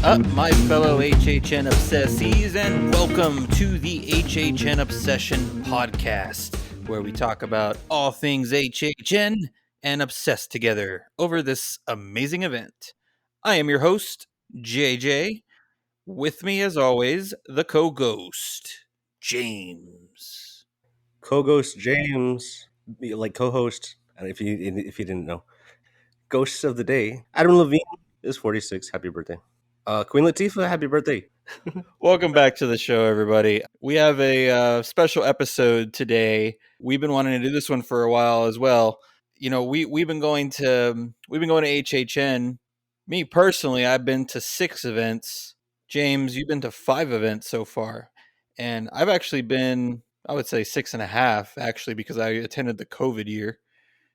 up, my fellow HHN obsessies, and welcome to the HHN Obsession Podcast, where we talk about all things HHN and obsess together over this amazing event. I am your host, JJ. With me, as always, the co-ghost, James. Co-ghost James, like co-host. And if you didn't know, ghosts of the day. Adam Levine is 46. Happy birthday. Queen Latifah, happy birthday. Welcome back to the show, everybody. We have a special episode today. We've been wanting to do this one for a while as well. You know, we've been going to HHN. Me personally, I've been to 6 events. James, you've been to 5 events so far, and I've actually been, I would say 6.5 actually, because I attended the COVID year,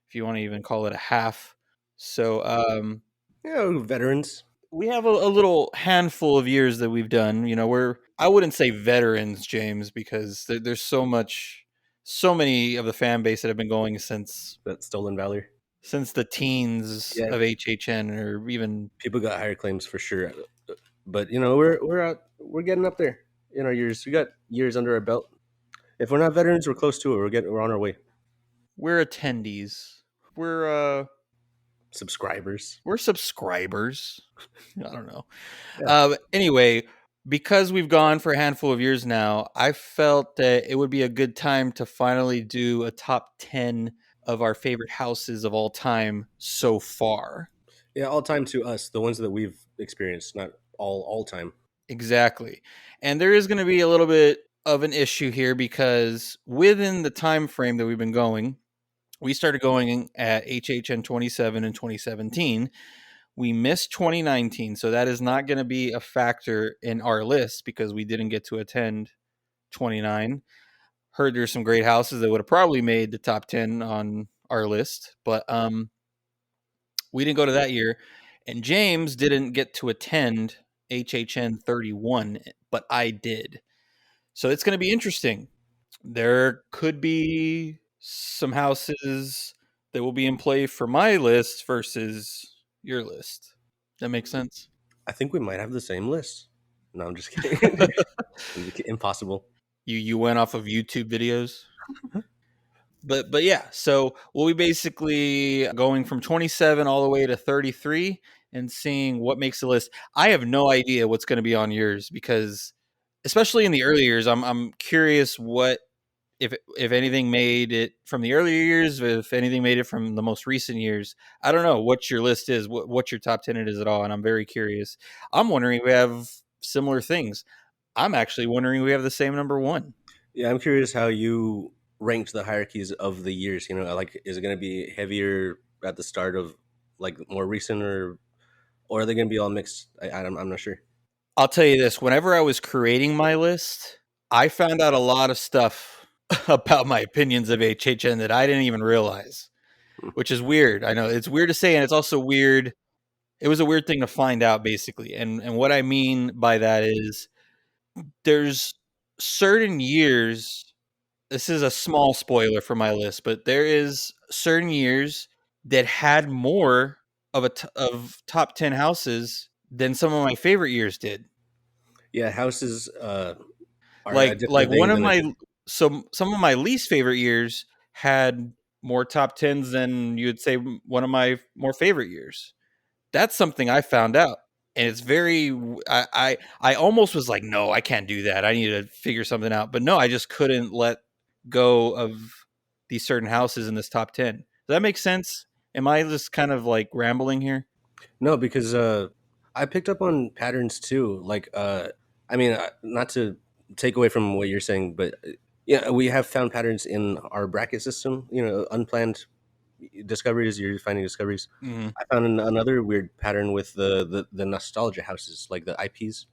if you want to even call it a half. So, Veterans. we have a little handful of years that we've done. You know, I wouldn't say veterans, James, because there's so many of the fan base that have been going since That stolen valor. the teens Yeah. of HHN, or even People got higher claims for sure, but we're getting up there in our years. We got years under our belt. If we're not veterans, we're close to it. We're on our way. we're attendees. We're Subscribers. we're subscribers. I don't know. Yeah. Anyway, because we've gone for a handful of years now, I felt that it would be a good time to finally do a top 10 of our favorite houses of all time so far. Yeah, all time to us, the ones that we've experienced, not all time. Exactly. And there is going to be a little bit of an issue here, because within the time frame that we've been going, we started going at HHN 27 in 2017. We missed 2019, so that is not going to be a factor in our list because we didn't get to attend 29. Heard there's some great houses that would have probably made the top 10 on our list, but we didn't go to that year. And James didn't get to attend HHN 31, but I did. So it's going to be interesting. There could be some houses that will be in play for my list versus your list. That makes sense? I think we might have the same list. No, I'm just kidding. Impossible. You went off of YouTube videos? But yeah, so we'll be basically going from 27 all the way to 33 and seeing what makes the list. I have no idea what's going to be on yours, because especially in the early years, I'm curious what, if anything made it from the earlier years, if anything made it from the most recent years. I don't know what your list is, what your top 10 it is at all, and I'm very curious. I'm wondering if we have similar things. I'm actually wondering if we have the same number 1. Yeah, I'm curious how you ranked the hierarchies of the years. You know, like, is it going to be heavier at the start of like more recent, or are they going to be all mixed? I'm not sure. I'll tell you this: whenever I was creating my list, I found out a lot of stuff about my opinions of HHN that I didn't even realize, which is weird. I know it's weird to say, and it's also weird. It was a weird thing to find out, basically. And what I mean by that is, there's certain years. This is a small spoiler for my list, but there is certain years that had more of of top 10 houses than some of my favorite years did. Yeah, houses are a Like different thing one of than my some of my least favorite years had more top 10s than you'd say one of my more favorite years. That's something I found out. And it's very, I almost was like, no, I can't do that. I need to figure something out. But no, I just couldn't let go of these certain houses in this top 10. Does that make sense? Am I just kind of like rambling here? No, because I picked up on patterns too. Like, I mean, not to take away from what you're saying, but yeah, we have found patterns in our bracket system. You know, unplanned discoveries. You're finding discoveries. Mm-hmm. I found another weird pattern with the nostalgia houses, like the IPs,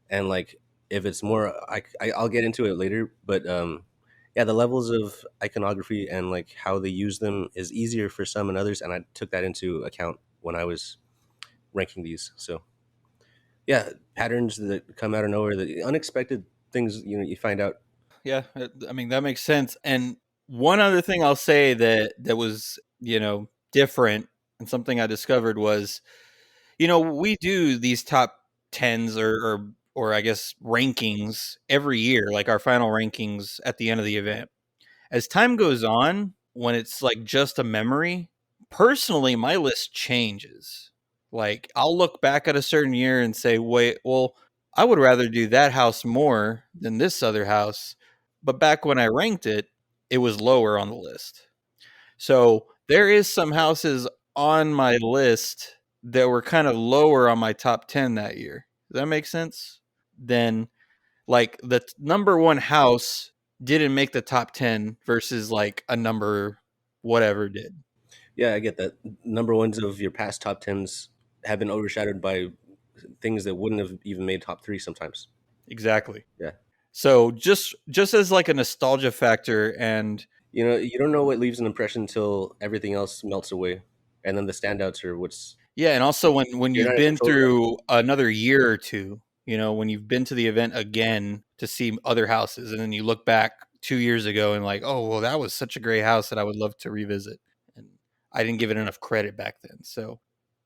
and like if it's more, I'll get into it later, but yeah, the levels of iconography and like how they use them is easier for some and others, and I took that into account when I was ranking these. So yeah, patterns that come out of nowhere, the unexpected things, you know, you find out. Yeah, I mean, that makes sense. And one other thing I'll say that was, different, and something I discovered was, we do these top tens or I guess rankings every year, like our final rankings at the end of the event. As time goes on, when it's like just a memory, personally, my list changes. Like I'll look back at a certain year and say, wait, well, I would rather do that house more than this other house. But back when I ranked it, it was lower on the list. So there is some houses on my list that were kind of lower on my top 10 that year. Does that make sense? Then like the number one house didn't make the top 10 versus like a number whatever did. Yeah, I get that. Number ones of your past top tens have been overshadowed by things that wouldn't have even made top three sometimes. Exactly. Yeah. So just as like a nostalgia factor and You don't know what leaves an impression until everything else melts away. And then the standouts are what's yeah, and also when you're you've not in been control of them. through another year or two, when you've been to the event again to see other houses and then you look back 2 years ago and like, "Oh, well that was such a great house that I would love to revisit." And I didn't give it enough credit back then. So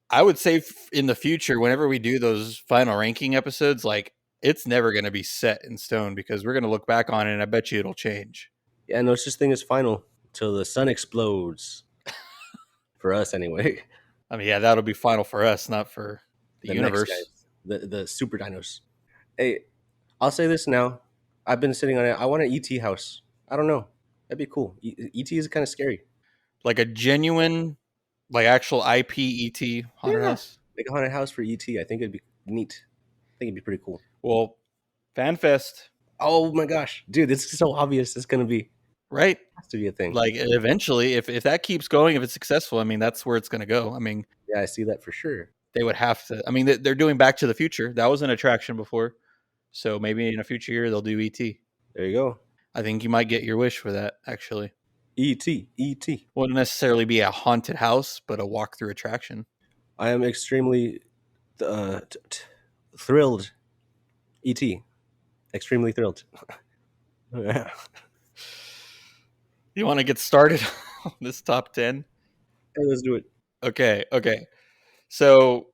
I would say in the future, whenever we do those final ranking episodes, like it's never going to be set in stone because we're going to look back on it and I bet you it'll change. Yeah, no such thing as final till the sun explodes. For us anyway. I mean, yeah, that'll be final for us, not for the The next universe. guys. The super dinos. Hey, I'll say this now. I've been sitting on it. I want an ET house. I don't know. That'd be cool. ET is kind of scary. Like a genuine, like actual IPET haunted Yeah. house. Like a haunted house for ET. I think it'd be neat. I think it'd be pretty cool. Well, FanFest, Oh my gosh. Dude, this is so obvious. It's gonna be right? has to be a thing. Like eventually, if that keeps going, if it's successful, I mean, that's where it's going to go. I mean, Yeah, I see that for sure. they would have to. I mean, they're doing Back to the Future. That was an attraction before, so maybe in a future year they'll do ET. There you go. I think you might get your wish for that. Actually, ET. ET. wouldn't necessarily be a haunted house, but a walk-through attraction. I am extremely uh, t- t- thrilled. ET. Extremely thrilled. Yeah. You want to get started on this top 10? Hey, let's do it. Okay, okay. So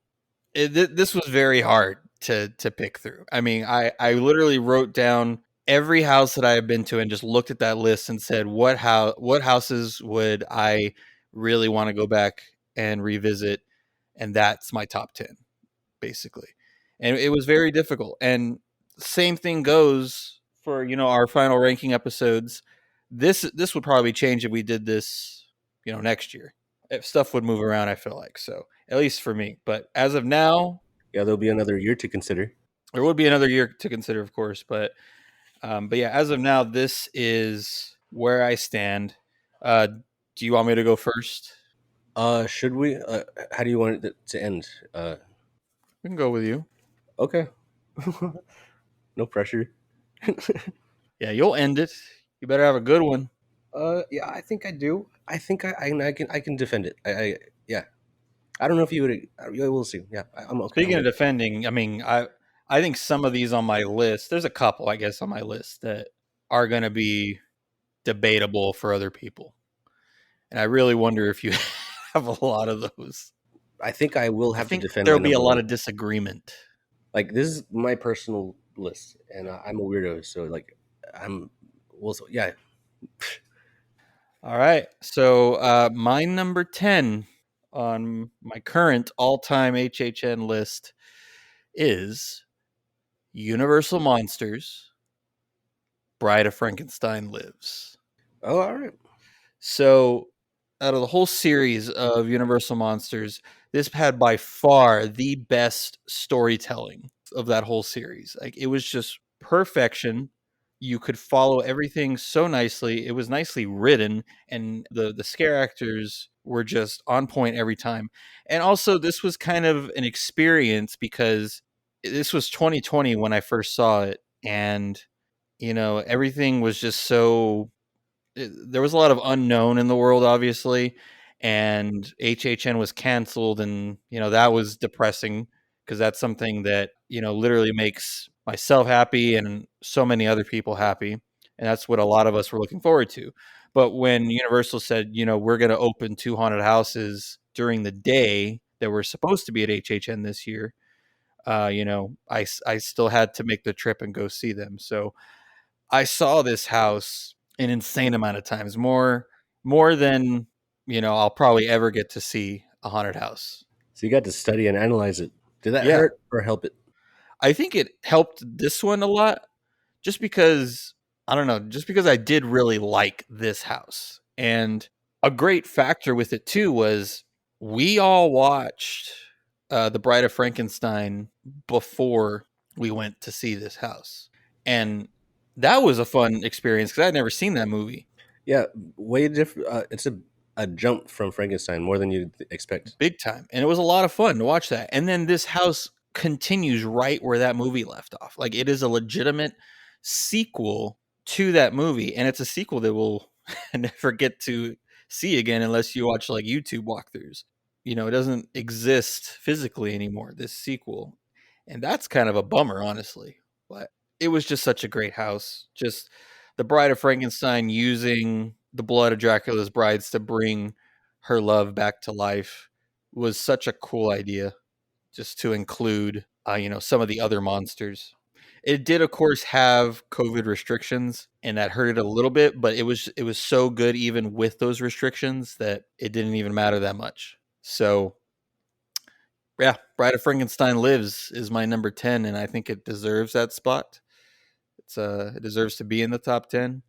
this was very hard to pick through. I mean, I literally wrote down every house that I have been to and just looked at that list and said what houses would I really want to go back and revisit, and that's my top 10 basically. And it was very difficult. And same thing goes for our final ranking episodes. This would probably change if we did this next year. If stuff would move around, I feel like so, at least for me. But as of now, Yeah, there'll be another year to consider. there would be another year to consider, of course. But yeah, as of now, this is where I stand. Do you want me to go first? Should we? How do you want it to end? We can go with you. Okay. No pressure. Yeah, you'll end it. You better have a good one. Yeah, I think I do. I think I can defend it. Yeah. I don't know if you would. Yeah, we'll see. Yeah, I'm okay. I'm Speaking of good. defending, I mean, I think some of these on my list, there's a couple, I guess, on my list that are going to be debatable for other people, and I really wonder if you have a lot of those. I think I will I have to think defend my there'll be a number lot one. of disagreement. Like this is my personal list, and I'm a weirdo, so like I'm. Well, so, yeah. All right, so my number 10 on my current all-time HHN list is Universal Monsters: Bride of Frankenstein Lives. Oh, all right. So, out of the whole series of Universal Monsters, this had by far the best storytelling of that whole series. Like it was just perfection. You could follow everything so nicely. It was nicely written, and the scare actors were just on point every time. And also, this was kind of an experience because this was 2020 when I first saw it, and everything was just so there was a lot of unknown in the world, obviously, and HHN was canceled, and that was depressing because that's something that literally makes myself happy and so many other people happy, and that's what a lot of us were looking forward to. But when Universal said, we're going to open two haunted houses during the day that were supposed to be at HHN this year, I still had to make the trip and go see them. So I saw this house an insane amount of times, more than I'll probably ever get to see a haunted house. So you got to study and analyze it. Did that Yeah, hurt or help it? I think it helped this one a lot, just because I don't know, just because I did really like this house. And a great factor with it too was we all watched The Bride of Frankenstein before we went to see this house. And that was a fun experience because I'd never seen that movie. Yeah, way different. It's a jump from Frankenstein more than you'd expect. Big time. And it was a lot of fun to watch that. And then this house continues right where that movie left off. Like, it is a legitimate sequel to that movie. And it's a sequel that we'll never get to see again unless you watch like YouTube walkthroughs. It doesn't exist physically anymore, this sequel. And that's kind of a bummer, honestly. But it was just such a great house. Just the Bride of Frankenstein using the blood of Dracula's brides to bring her love back to life was such a cool idea, just to include some of the other monsters. It did of course have COVID restrictions, and that hurt it a little bit, but it was so good even with those restrictions that it didn't even matter that much. So yeah, Bride of Frankenstein Lives is my number 10, and I think it deserves that spot. It deserves to be in the top 10.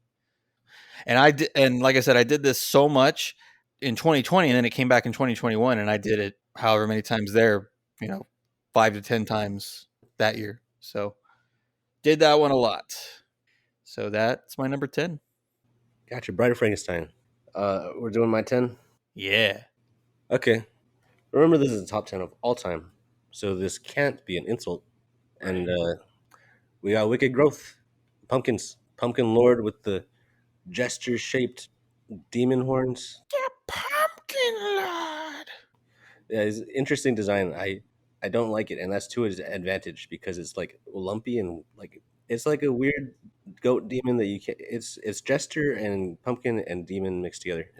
And I did, and like I said, I did this so much in 2020, and then it came back in 2021, and I did it however many times there, you know, 5 to 10 times that year. So did that one a lot. So that's my number 10. Gotcha. Bride of Frankenstein. We're doing my 10. Yeah. Okay. Remember, this is the top 10 of all time, so this can't be an insult. Right. And we got Wicked Growth, pumpkins, pumpkin lord with the gesture-shaped demon horns. The Pumpkin Lord. Yeah, it's interesting design. I don't like it, and that's to his advantage because it's like lumpy and like it's like a weird goat demon that you can't. It's jester and pumpkin and demon mixed together.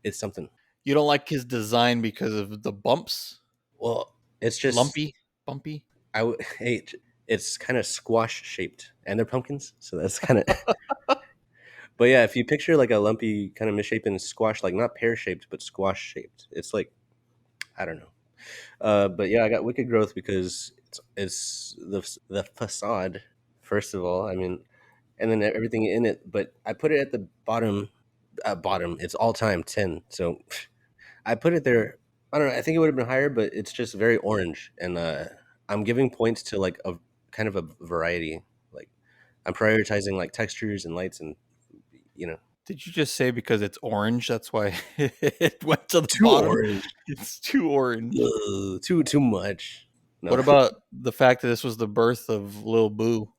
It's something. You don't like his design because of the bumps? Well, it's just Lumpy? Bumpy? I would hate. It's kind of squash shaped, and they're pumpkins, so that's kind of. But yeah, if you picture like a lumpy kind of misshapen squash, like not pear shaped, but squash shaped, it's like I don't know. But yeah, I got Wicked Growth because it's the facade first of all. I mean, and then everything in it. But I put it at the bottom. Bottom. It's all time 10. So I put it there. I don't know. I think it would have been higher, but it's just very orange, and I'm giving points to like a kind of a variety. Like I'm prioritizing like textures and lights, and you know, Did you just say because it's orange, that's why it went to the too bottom? orange. It's too orange. Ugh, too much. No, What about the fact that this was the birth of Lil Boo?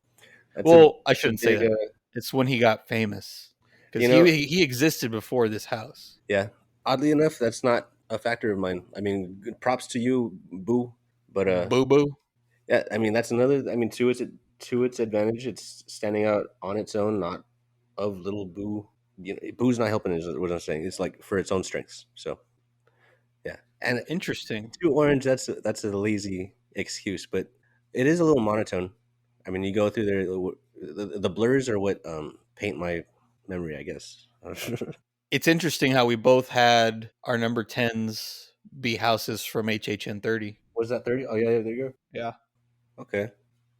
that's a Well, I that's a shouldn't say big. that. It's when he got famous, because You he know, he existed before this house. yeah. Oddly enough, that's not a factor of mine. I mean, good props to you, Boo. But Boo Boo. yeah, I mean that's another. I mean, to its advantage, it's standing out on its own, not of little Boo. You know, Boo's not helping. Is what I'm saying. It's like for its own strengths. So yeah, and Interesting. too orange. That's a lazy excuse, but it is a little monotone. I mean, you go through there. The blurs are what paint my memory, I guess. It's interesting how we both had our number 10s be houses from HHN 30. Was that 30? Oh yeah, there you Yeah. go. Okay,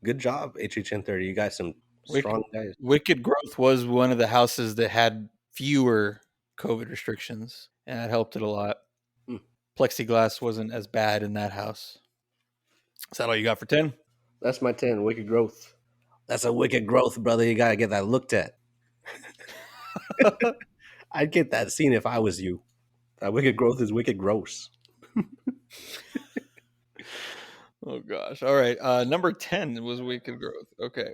good job, HHN 30. You got some Wicked, strong guys. Wicked Growth was one of the houses that had fewer COVID restrictions, and that helped it a lot. Hmm. Plexiglass wasn't as bad in that house. Is that all you got for 10? That's my 10. Wicked growth. That's a wicked growth, brother. You gotta get that looked at. I'd get that scene if I was you. That wicked growth is wicked gross. Oh gosh. All right. Number 10 was Wicked Growth. Okay.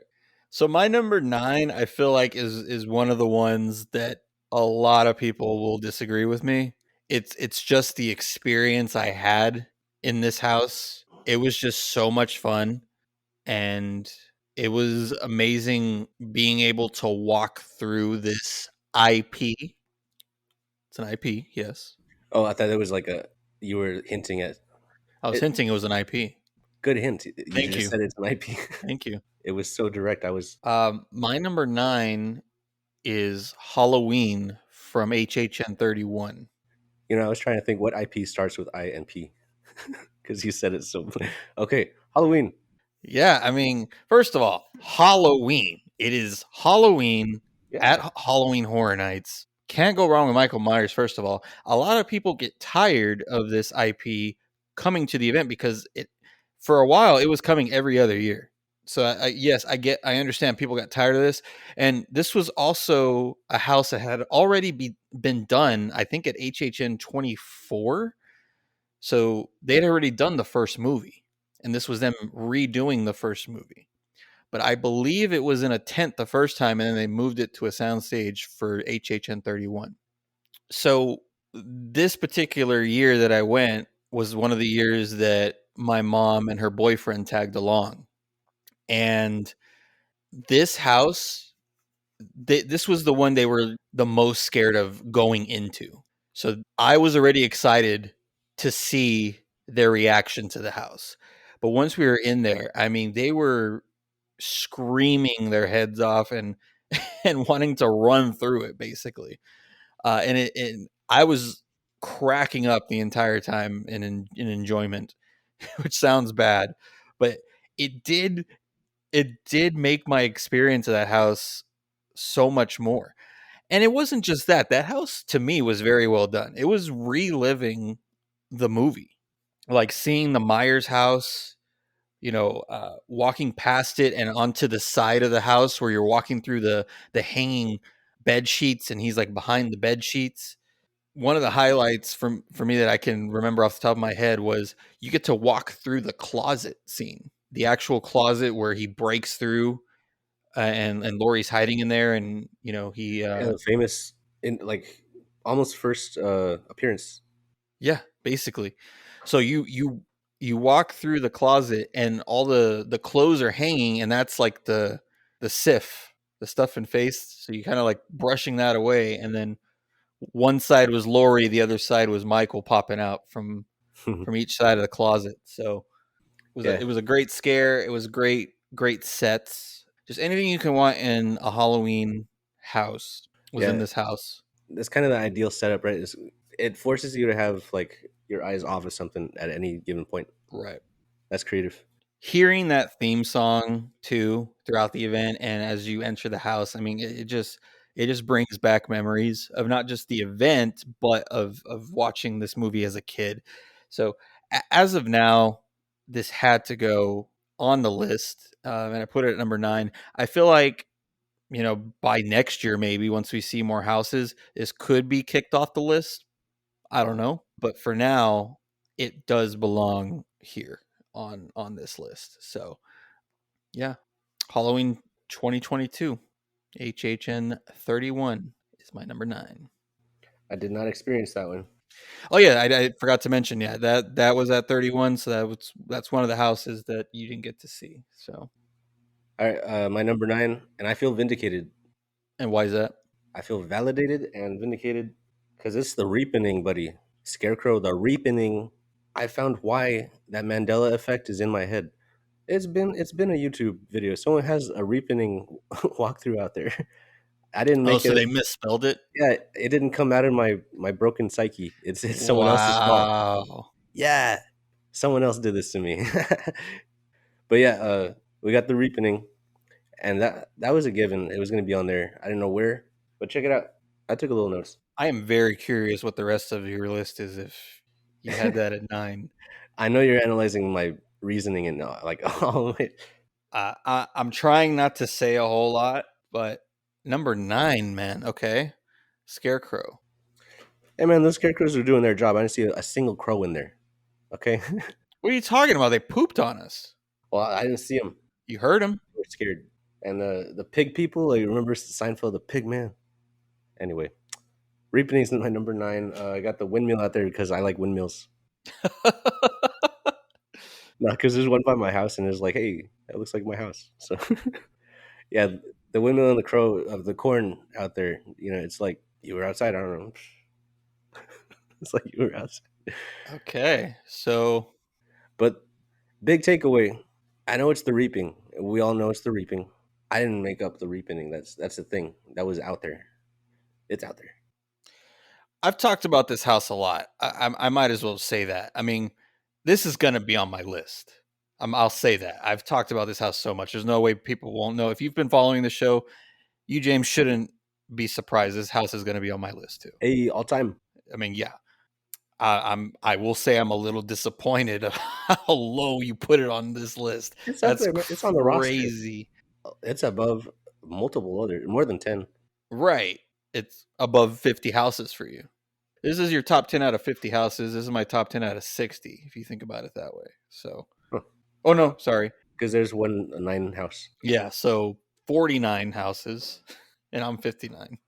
So my number 9, I feel like is one of the ones that a lot of people will disagree with me. It's just the experience I had in this house. It was just so much fun, and it was amazing being able to walk through this IP. It's an IP, yes. Oh, I thought it was like a you were hinting at I was it. hinting it was an IP. Good hint. You Thank just you. said it's an IP. Thank you. It was so direct. I was, My number 9 is Halloween from HHN 31. I was trying to think what IP starts with I and P because you said it so. Okay, Halloween. Yeah, I mean, first of all, Halloween. It is Halloween at Yeah, Halloween Horror Nights. Can't go wrong with Michael Myers, first of all. A lot of people get tired of this IP coming to the event because for a while, it was coming every other year. So, yes, I understand people got tired of this. And this was also a house that had already been done, I think, at HHN 24. So they had already done the first movie, and this was them redoing the first movie. But I believe it was in a tent the first time, and then they moved it to a soundstage for HHN 31. So this particular year that I went was one of the years that my mom and her boyfriend tagged along. And this house, this was the one they were the most scared of going into. So I was already excited to see their reaction to the house. But once we were in there, I mean, they were screaming their heads off and and wanting to run through it basically. And I was cracking up the entire time in enjoyment, which sounds bad, but it did it did make my experience of that house so much more. And it wasn't just that. That house to me was very well done. It was reliving the movie. Like seeing the Myers house, walking past it and onto the side of the house where you're walking through the hanging bed sheets and he's like behind the bed sheets. One of the highlights for me that I can remember off the top of my head was you get to walk through the closet scene, the actual closet where he breaks through and Laurie's hiding in there, and he yeah, the famous in like almost first appearance. yeah, basically. So you walk through the closet and all the clothes are hanging, and that's like the sif, the stuff and face. So you kind of like brushing that away, and then one side was Lori, the other side was Michael popping out from each side of the closet. So Yeah, it was a great scare. It was great sets. Just anything you can want in a Halloween house was in yeah. this house. That's kind of the ideal setup, right? It forces you to have like your eyes off of something at any given point. Right. That's creative. Hearing that theme song too throughout the event and as you enter the house, I mean, it just brings back memories of not just the event, but of watching this movie as a kid. So as of now, this had to go on the list, and I put it at number 9. I feel like by next year, maybe once we see more houses, this could be kicked off the list. I don't know, but for now, it does belong here on this list. So yeah, Halloween 2022, HHN 31 is my number 9. I did not experience that one. Oh yeah, I forgot to mention. Yeah, that was at 31, so that's one of the houses that you didn't get to see. So, All right, my number 9, and I feel vindicated. and why is that? I feel validated and vindicated because it's the reapening, buddy. Scarecrow, the reapening. I found why that Mandela effect is in my head. It's been a YouTube video. Someone has a reapening walkthrough out there. I didn't Oh, make so it. they misspelled it. Yeah, it didn't come out of my broken psyche. It's someone else's fault. Wow. Yeah, someone else did this to me. But yeah, we got the reapening, and that was a given. It was going to be on there. I didn't know where, but check it out. I took a little notes. I am very curious what the rest of your list is if you had that at 9. I know you're analyzing my reasoning and like all of it. I'm trying not to say a whole lot, but number 9, man. Okay, Scarecrow. Hey man, those characters are doing their job. I didn't see a single crow in there. Okay, What are you talking about? They pooped on us. well I didn't see them. You heard them. We're scared. And the pig people, like remember Seinfeld, the pig man. Anyway, reapening is my number 9. I got the windmill out there because I like windmills. Not because there's one by my house and it's like, hey, that looks like my house. So yeah, the windmill and the crow of the corn out there. It's like you were outside. I don't know. It's like you were outside. Okay, so But Big takeaway. I know it's the reaping. We all know it's the reaping. I didn't make up the reaping. That's the thing. That was out there. It's out there. I've talked about this house a lot. I might as well say that. I mean, this is going to be on my list. I'll say that. I've talked about this house so much. There's no way people won't know. If you've been following the show, you, James, shouldn't be surprised. This house is going to be on my list too. Hey, all time. I mean, yeah. I will say I'm a little disappointed of how low you put it on this list. It's up That's there. Man. It's on the roster. crazy. It's above multiple other, more than 10. Right. It's above 50 houses for you. This is your top 10 out of 50 houses. This is my top 10 out of 60, if you think about it that way. So, oh no, sorry. Because there's one a 9 house. Yeah, so 49 houses, and I'm 59.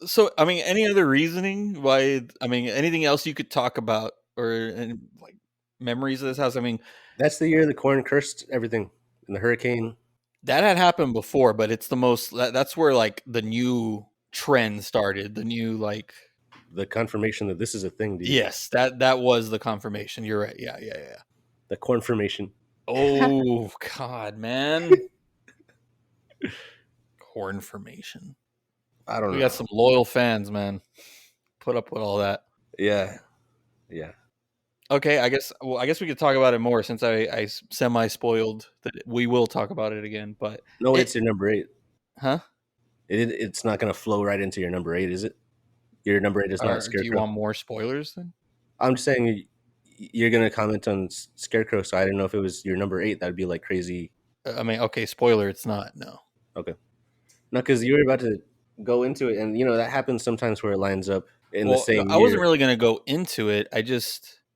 So, I mean, any other reasoning why? I mean, anything else you could talk about or any, like memories of this house? I mean, That's the year the corn cursed everything and the hurricane. that had happened before, but it's the most. That's where like the new trend started. The new like. The confirmation that this is a thing, dude. Yes, that was the confirmation. You're right. Yeah, yeah, yeah. The cornformation. Oh God, man. Corn formation. I don't We know. got some loyal fans, man. Put up with all that. Yeah. Yeah. Okay, I guess. Well, I guess we could talk about it more since I semi spoiled that we will talk about it again. But No, it, it's your number 8. huh? It's not going to flow right into your number 8, is it? Your number 8 is not Or do you Scarecrow. want more spoilers then? I'm just saying you're going to comment on Scarecrow, so I didn't know if it was your number 8. That'd be like crazy. I mean, okay, spoiler. It's not. No. Okay. No, because you were about to go into it, and that happens sometimes where it lines up in the Well, no, same I wasn't year. really going to go into it.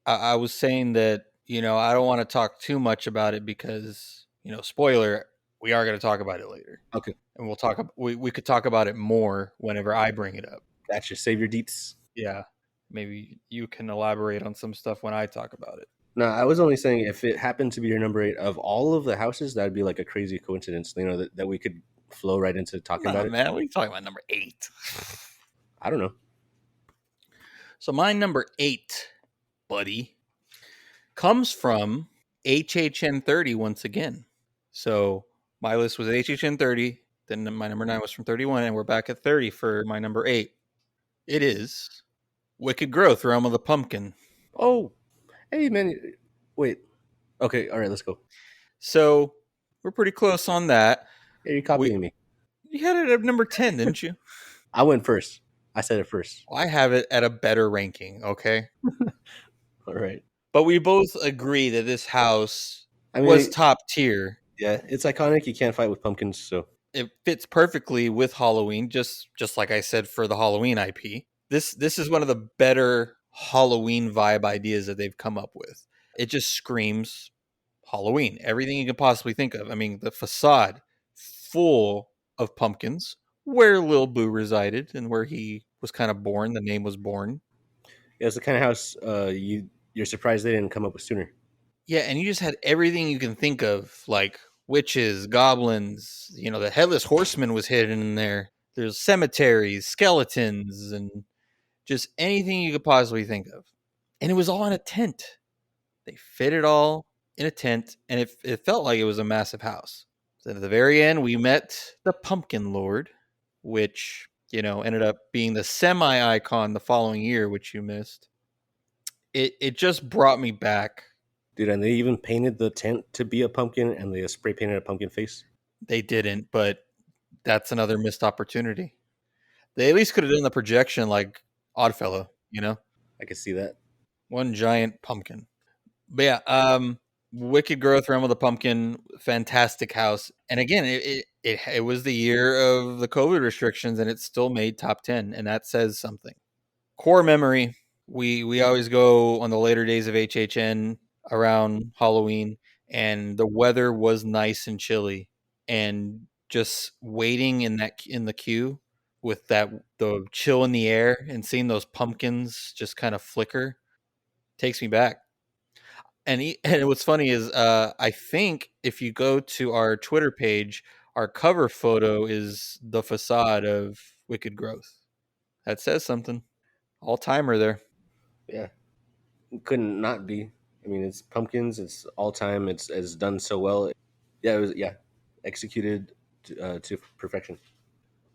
I was saying that I don't want to talk too much about it because spoiler. We are going to talk about it later, Okay. and we'll talk. We could talk about it more whenever I bring it up. Gotcha. Save your deets. Yeah, maybe you can elaborate on some stuff when I talk about it. No, I was only saying if it happened to be your number 8 of all of the houses, that'd be like a crazy coincidence. That we could flow right into talking Nah, about it. man, what are you talking about? Number 8. I don't know. So my number 8, buddy, comes from HHN 30 once again. So my list was HHN 30. Then my number 9 was from 31, and we're back at 30 for my number 8. It is Wicked Growth, Realm of the Pumpkin. Oh, hey man, wait. Okay, all right, let's go. So we're pretty close on that. Yeah, you're We copying me. You had it at number 10, didn't you? I went first. I said it first. Well, I have it at a better ranking, okay? All right. But we both agree that this house I was mean, top tier. yeah, it's iconic. You can't fight with pumpkins, so It fits perfectly with Halloween, just like I said for the Halloween IP. This is one of the better Halloween vibe ideas that they've come up with. It just screams Halloween. Everything you can possibly think of. I mean, the facade full of pumpkins, where Lil Boo resided and where he was kind of born. The name was born. yeah, it's the kind of house you're surprised they didn't come up with sooner. Yeah, and you just had everything you can think of, like witches, goblins. The headless horseman was hidden in there. There's cemeteries, skeletons, and just anything you could possibly think of. And it was all in a tent. They fit it all in a tent, and it felt like it was a massive house. So at the very end, we met the Pumpkin Lord, which ended up being the semi-icon the following year, which you missed. It just brought me back. Dude, and they even painted the tent to be a pumpkin, and they spray painted a pumpkin face. They didn't, but that's another missed opportunity. They at least could have done the projection like Oddfellow, I could see that. one giant pumpkin. But yeah, Wicked Growth, Realm of the Pumpkin, fantastic house. And again, it was the year of the COVID restrictions, and it still made top 10, and that says something. Core memory: we always go on the later days of HHN around Halloween, and the weather was nice and chilly, and just waiting in the queue with the chill in the air and seeing those pumpkins just kind of flicker takes me back. And what's funny is I think if you go to our Twitter page, our cover photo is the facade of Wicked Growth. That says something. All timer there. Yeah, couldn't not be. I mean, it's pumpkins. It's all time. It's done so well. Yeah, it was yeah executed to perfection.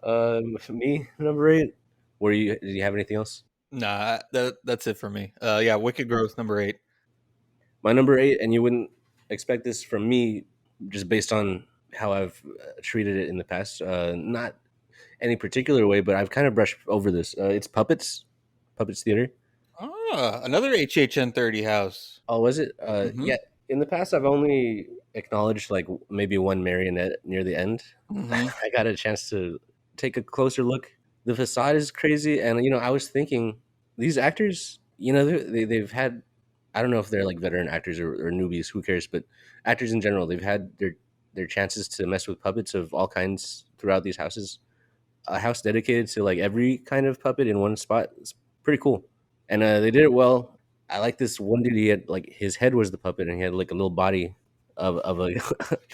For me, number eight. Were you? Did you have anything else? Nah, that's it for me. Yeah, Wicked Growth number 8. My number eight, and you wouldn't expect this from me, just based on how I've treated it in the past. Not any particular way, but I've kind of brushed over this. It's puppets, puppets theater. Ah, another HHN 30 house. Oh, was it? Mm-hmm. Yeah. In the past, I've only acknowledged like maybe one marionette near the end. Mm-hmm. I got a chance to take a closer look. The facade is crazy, and I was thinking these actors, they've had. I don't know if they're like veteran actors or newbies. Who cares? But actors in general, they've had their chances to mess with puppets of all kinds throughout these houses. A house dedicated to like every kind of puppet in one spot. It's pretty cool, and they did it well. I like this one dude. He had like his head was the puppet, and he had like a little body of a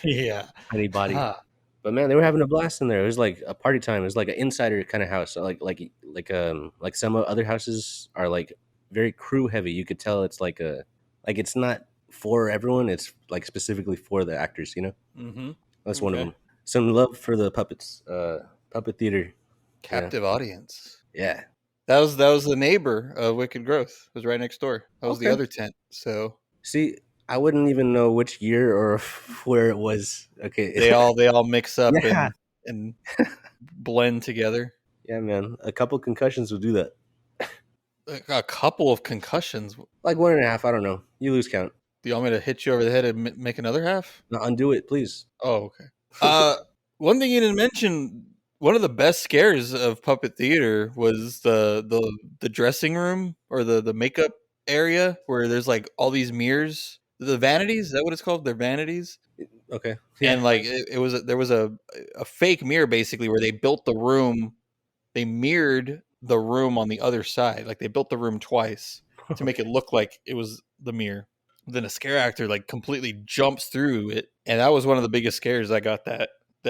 Yeah. tiny body. Ah, But man, they were having a blast in there. It was like a party time. It was like an insider kind of house. So like some other houses are like very crew heavy. You could tell it's like it's not for everyone. It's like specifically for the actors. mm-hmm. That's one of Okay. them. Some love for the puppets. Puppet theater. Yeah, Captive audience. yeah. That was the neighbor of Wicked Growth. It was right next door. That was the Okay. other tent. So See, I wouldn't even know which year or where it was. Okay. they all mix up Yeah. and blend together. Yeah, man. A couple concussions will do that. A couple of concussions. Do Like one and a half. I don't know. You lose count. you want me to hit you over the head and make another half? Now undo it, please. Oh, okay. Uh, one thing you didn't mention. One of the best scares of puppet theater was the dressing room or the makeup area where there's like all these mirrors. The vanities, is that what it's called? They're vanities. Okay. Yeah. And like there was a fake mirror basically where they built the room, they mirrored the room on the other side, like they built the room twice to make it look like it was the mirror. Then a scare actor like completely jumps through it, and that was one of the biggest scares I got that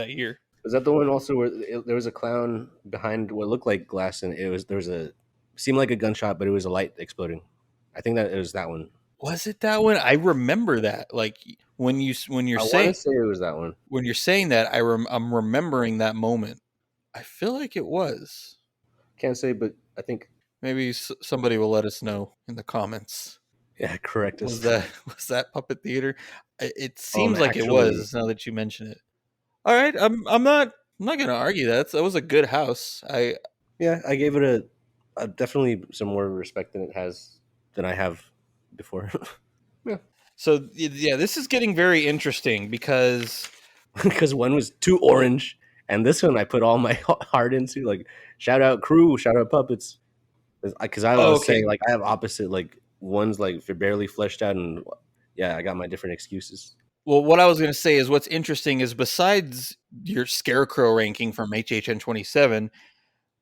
year. Was that the one also where there was a clown behind what looked like glass, and there was a seemed like a gunshot, but it was a light exploding. I think that it was that one. Was it that one? I remember that. Like when you're I want to saying say it was that one. that, I'm remembering that moment. I feel like it was. Can't say, but I think Maybe somebody will let us know in the comments. yeah, correct Was us. that was that puppet theater? It seems like it Actually, was now that you mention it. All right, I'm not gonna argue that was a good house. yeah, I gave it a definitely some more respect than I have before. Yeah, So yeah, this is getting very interesting because because one was too orange, and this one I put all my heart into. Like, shout out crew, shout out puppets. Because I oh, was okay. saying like I have opposite like one's like barely fleshed out, and yeah, I got my different excuses. Well, what I was gonna say is what's interesting is besides your scarecrow ranking from HHN 27,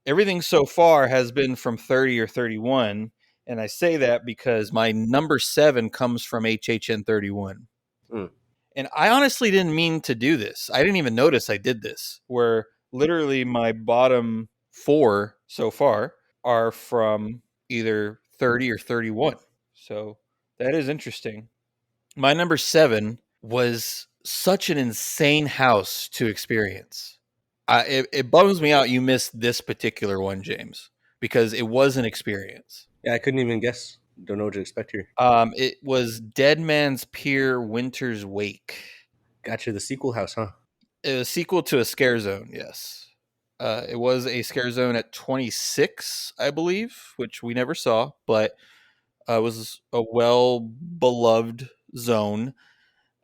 everything so far has been from 30 or 31. And I say that because my number 7 comes from HHN 31. Mm, And I honestly didn't mean to do this. I didn't even notice I did this, where literally my bottom 4 so far are from either 30 or 31. So that is interesting. My number 7 was such an insane house to experience. It bums me out you missed this particular one, James, because it was an experience. yeah, I couldn't even guess. Don't know what to expect here. It was Dead Man's Pier Winter's Wake. Gotcha. The sequel house, huh? A sequel to a scare zone, yes. It was a scare zone at 26, I believe, which we never saw, but it was a well beloved zone,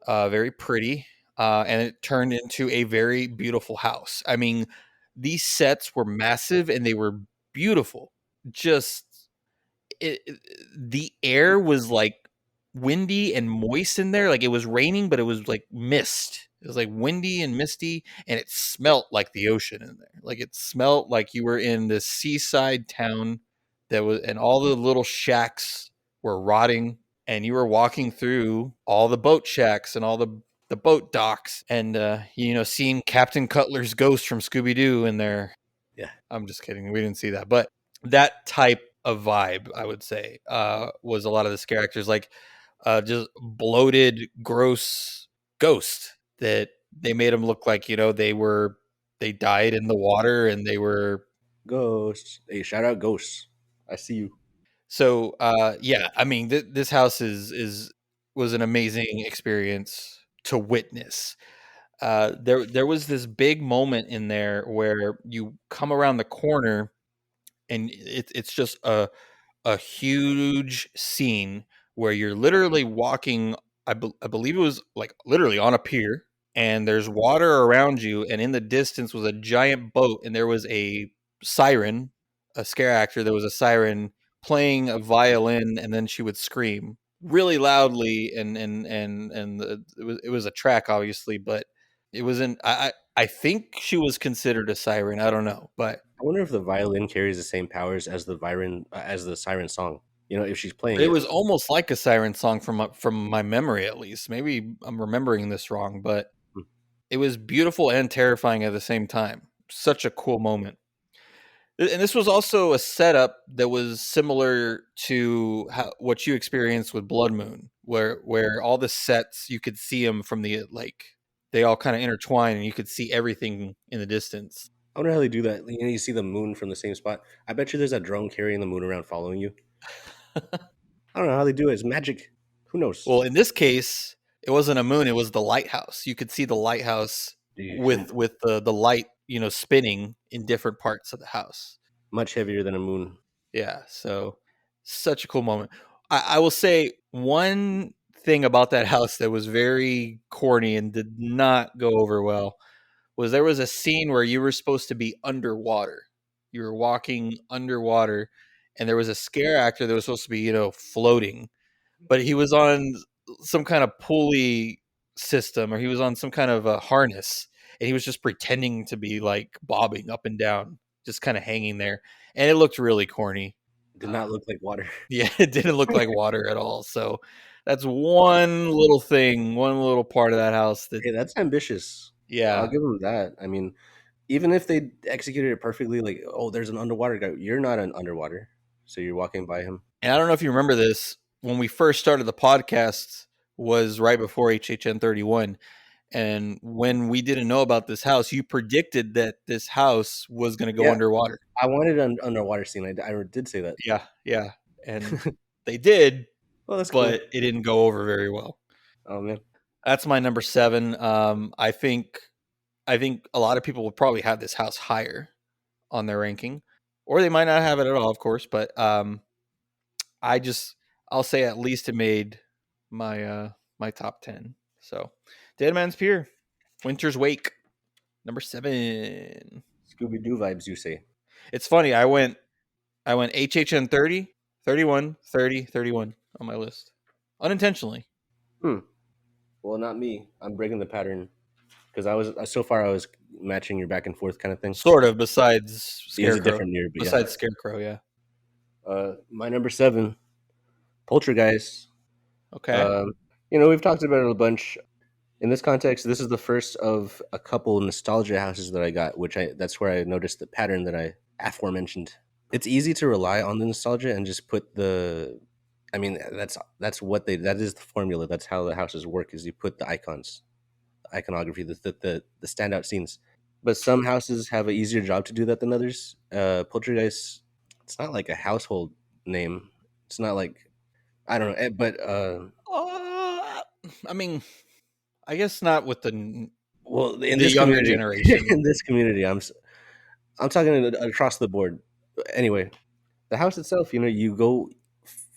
very pretty, and it turned into a very beautiful house. I mean, these sets were massive and they were beautiful. Just the air was like windy and moist in there. Like it was raining, but it was like mist. It was like windy and misty, and it smelt like the ocean in there. Like it smelt like you were in this seaside town and all the little shacks were rotting, and you were walking through all the boat shacks and all the boat docks, and seeing Captain Cutler's ghost from Scooby Doo in there. Yeah. I'm just kidding. We didn't see that, but that type of vibe, I would say, was a lot of the scare actors. Like just bloated, gross ghost that they made them look like, they died in the water and they were. Ghosts. Hey, shout out ghosts. I see you. So yeah, I mean, this house is was an amazing experience to witness. There was this big moment in there where you come around the corner and it's just a huge scene where you're literally walking. I believe it was like literally on a pier, and there's water around you, and in the distance was a giant boat, and there was a siren, a scare actor. There was a siren playing a violin, and then she would scream really loudly, and it was a track, obviously, but it wasn't. I think she was considered a siren. I don't know, but I wonder if the violin carries the same powers as the siren song. You know, if she's playing it it. was almost like a siren song from my memory, at least. Maybe I'm remembering this wrong, but Hmm. it was beautiful and terrifying at the same time. Such a cool moment. And this was also a setup that was similar to what you experienced with Blood Moon, where all the sets you could see them from the like they all kind of intertwine and you could see everything in the distance. I wonder how they do that. You know, you see the moon from the same spot. I bet you there's a drone carrying the moon around following you. I don't know how they do it. It's magic. Who knows? Well, in this case, it wasn't a moon; it was the lighthouse. You could see the lighthouse Dude, with the light, spinning in different parts of the house. much heavier than a moon. Yeah, so such a cool moment. I will say one thing about that house that was very corny and did not go over well was there was a scene where you were supposed to be underwater. You were walking underwater, and there was a scare actor that was supposed to be, floating, but he was on some kind of pulley system, or he was on some kind of a harness, and he was just pretending to be like bobbing up and down, just kind of hanging there, and it looked really corny. Did not look like water. Yeah, it didn't look like water at all. So that's one little thing, one little part of that house that, Hey, that's ambitious. I'll yeah. give them that. I mean, even if they executed it perfectly, like, oh, there's an underwater guy. You're not an underwater, so you're walking by him. And I don't know if you remember this when we first started the podcast was right before HHN 31. And when we didn't know about this house, you predicted that this house was going to go Yeah, underwater. I wanted an underwater scene. I did say that. Yeah, yeah. And they did, Well, that's cool. but it didn't go over very well. Oh man, That's my number 7. I think a lot of people would probably have this house higher on their ranking, or they might not have it at all, of course. But I just I'll say at least it made my top 10. So, Dead Man's Pier, Winter's Wake, number 7. Scooby Doo vibes, you say? It's funny. I went HHN 30, 31, 30, 31 on my list unintentionally. Hmm. Well, not me. I'm breaking the pattern because so far I was matching your back and forth kind of thing. Sort of. Besides He has a Scarecrow. different year, but yeah. Besides Scarecrow, yeah. My number 7, Poltergeist. Okay. Um, we've talked about it a bunch. In this context, this is the first of a couple nostalgia houses that I got, that's where I noticed the pattern that I aforementioned. It's easy to rely on the nostalgia and just put the. I mean, that is the formula. That's how the houses work. Is you put the icons, iconography, the standout scenes. But some houses have an easier job to do that than others. Poltergeist, it's not like a household name. It's not like I don't know, but I mean, I guess not with well, in the this younger community, generation. in this community, I'm talking across the board. Anyway, the house itself, you go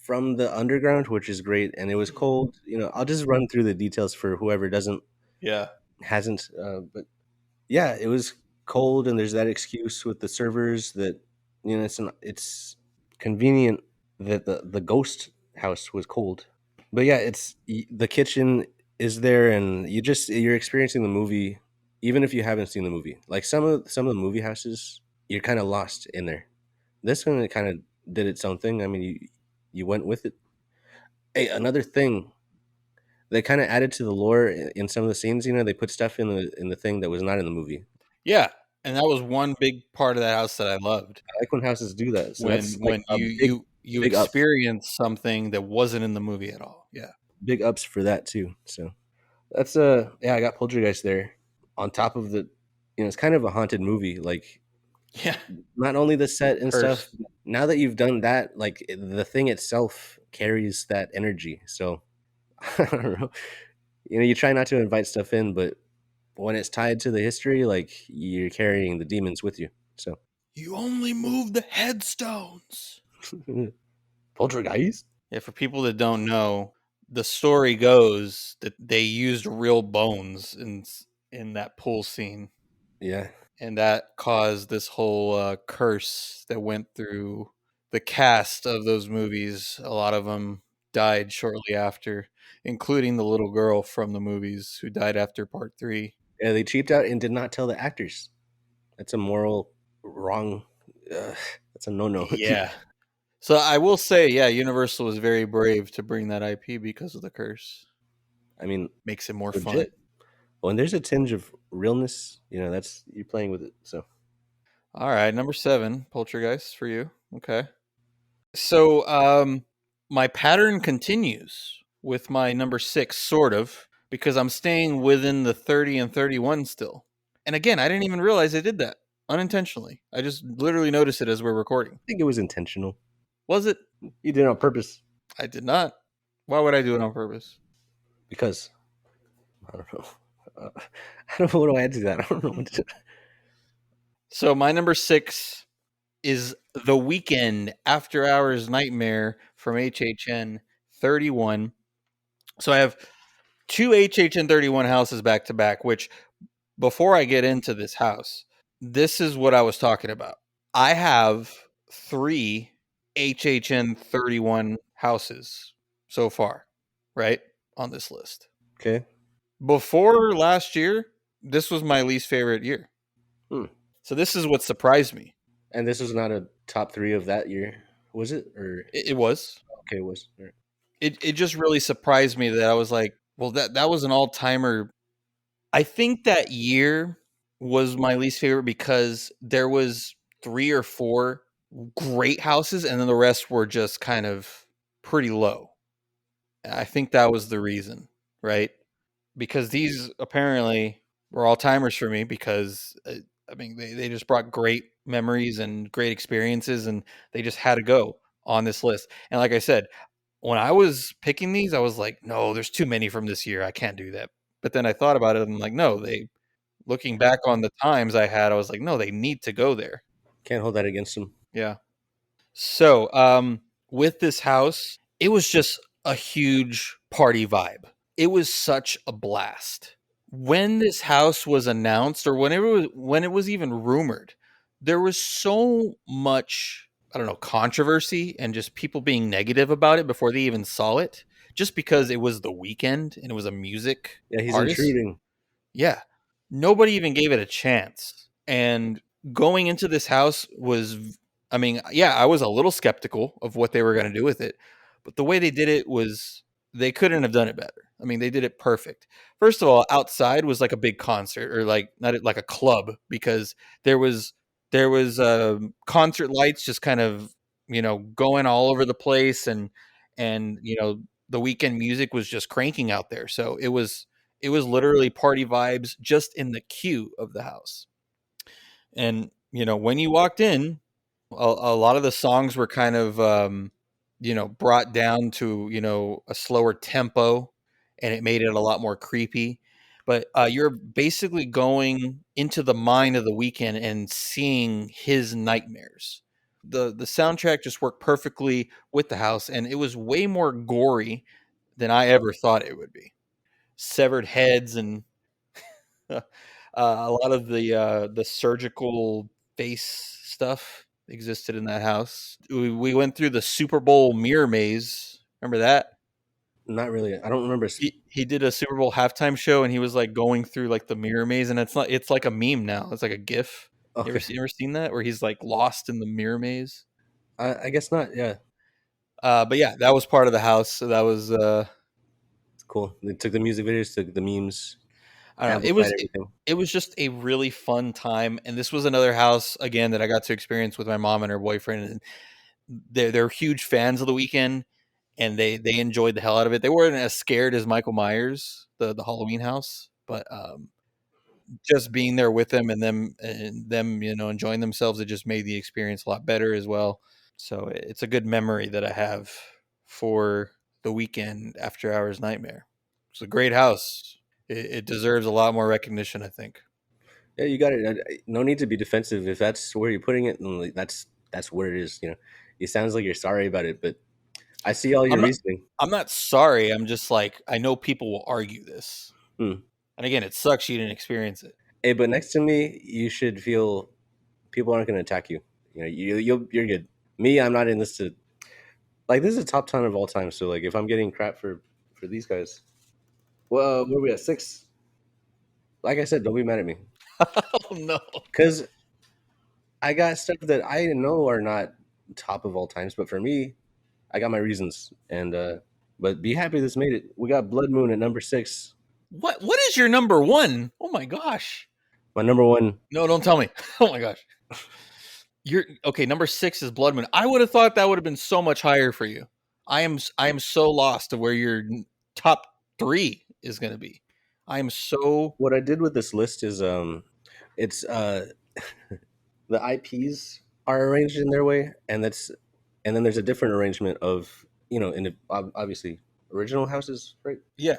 from the underground, which is great, and it was cold. I'll just run through the details for whoever doesn't Yeah. hasn't. But yeah, it was cold, and there's that excuse with the servers that it's convenient that the ghost house was cold. But yeah, the kitchen is there, and you're experiencing the movie, even if you haven't seen the movie. Like some of the movie houses, you're kind of lost in there. This one kind of did its own thing. I mean, you went with it. Hey, another thing they kind of added to the lore in some of the scenes. They put stuff in the thing that was not in the movie. Yeah. And that was one big part of that house that I loved. I like when houses do that. So that's like When a you big you you big up. experience something that wasn't in the movie at all. Yeah. big ups for that too. So that's yeah, I got Poltergeist there on top of the, it's kind of a haunted movie. Like Yeah, not only the set and stuff. cursed. Now that you've done that, like the thing itself carries that energy. So I don't know. You try not to invite stuff in, but when it's tied to the history, like you're carrying the demons with you. So You only move the headstones. Poltergeist. Yeah, for people that don't know, the story goes that they used real bones in that pool scene, Yeah. and that caused this whole curse that went through the cast of those movies. A lot of them died shortly after, including the little girl from the movies who died after part 3. Yeah, they cheaped out and did not tell the actors. That's a moral wrong. Uh, that's a no-no. Yeah. So I will say, yeah, Universal was very brave to bring that IP because of the curse. I mean, Makes it more fun. legit. When there's a tinge of realness, that's you playing with it. So All right, number 7, Poltergeist for you. Okay. So my pattern continues with my number 6, sort of, because I'm staying within the 30 and 31 still. And again, I didn't even realize I did that unintentionally. I just literally noticed it as we're recording. I think it was intentional. Was it? You did it on purpose I did not. Why would I do it on purpose? because I don't know. I don't know what do I add to that. I don't know what to. So my number 6 is The Weekend After Hours Nightmare from HHN 31. So I have 2 HHN 31 houses back to back, which before I get into this house, this is what I was talking about. I have 3 HHN 31 houses so far, right? On this list. Okay. Before last year, this was my least favorite year. Hmm. So this is what surprised me. And this was not a top 3 of that year, was it? Or It was. okay, it was. All right. It just really surprised me that I was like, well, that was an all timer. I think that year was my least favorite because there was 3 or 4 great houses, and then the rest were just kind of pretty low. I think that was the reason, right? Because these apparently were all timers for me because I mean they just brought great memories and great experiences, and they just had to go on this list. And like I said, when I was picking these, I was like, no, there's too many from this year. I can't do that. But then I thought about it and I'm like, no, they looking back on the times I had, I was like, no, they need to go there. Can't hold that against him. Yeah. So, with this house, it was just a huge party vibe. It was such a blast. When this house was announced, or when it was even rumored, there was so much, I don't know, controversy and just people being negative about it before they even saw it, just because it was The Weekend and it was a music Yeah, he's artist. intruding. Yeah. Nobody even gave it a chance. And going into this house was, I mean, yeah, I was a little skeptical of what they were going to do with it. But the way they did it was, they couldn't have done it better. I mean, they did it perfect. First of all, outside was like a big concert, or like not like a club, because there was concert lights just kind of, going all over the place, and the weekend music was just cranking out there. So it was literally party vibes just in the queue of the house. And when you walked in, a lot of the songs were kind of brought down to a slower tempo, and it made it a lot more creepy. But you're basically going into the mind of the weekend and seeing his nightmares. The soundtrack just worked perfectly with the house, and it was way more gory than I ever thought it would be. Severed heads and a lot of the surgical face stuff existed in that house. We went through the Super Bowl mirror maze. Remember that? Not really. I don't remember. He did a Super Bowl halftime show, and he was like going through like the mirror maze, and it's like a meme now. It's like a GIF. Okay. You ever seen that where he's like lost in the mirror maze? I guess not. Yeah. But yeah, that was part of the house. So that was It's cool. They took the music videos, took the memes, I don't know. amplified everything. It was just a really fun time, and this was another house again that I got to experience with my mom and her boyfriend. And they're huge fans of The Weekend, and they enjoyed the hell out of it. They weren't as scared as Michael Myers, the Halloween house, but just being there with them and them enjoying themselves, it just made the experience a lot better as well. So it's a good memory that I have for the weekend after hours nightmare. It's a great house. It deserves a lot more recognition, I think. Yeah, you got it. No need to be defensive. If that's where you're putting it, then like, that's where it is. You know, it sounds like you're sorry about it, but I see all I'm your not reasoning. I'm not sorry. I'm just like, I know people will argue this. Hmm. And again, it sucks you didn't experience it. Hey, but next to me, you should feel people aren't going to attack you. You know, you're good. Me, I'm not in this to like. This is a top 10 of all time. So like, if I'm getting crap for these guys, well, where are we at 6? Like I said, don't be mad at me Oh no. because I got stuff that I know are not top of all times, but for me, I got my reasons. And but be happy this made it. We got Blood Moon at number 6. What is your number one? Oh my gosh. My number one. No, don't tell me. Oh my gosh. You're okay. Number 6 is Blood Moon. I would have thought that would have been so much higher for you. I am so lost to where your top 3 is going to be. I am so What I did with this list is it's the IPs are arranged in their way, and then there's a different arrangement of obviously original houses, right? yeah.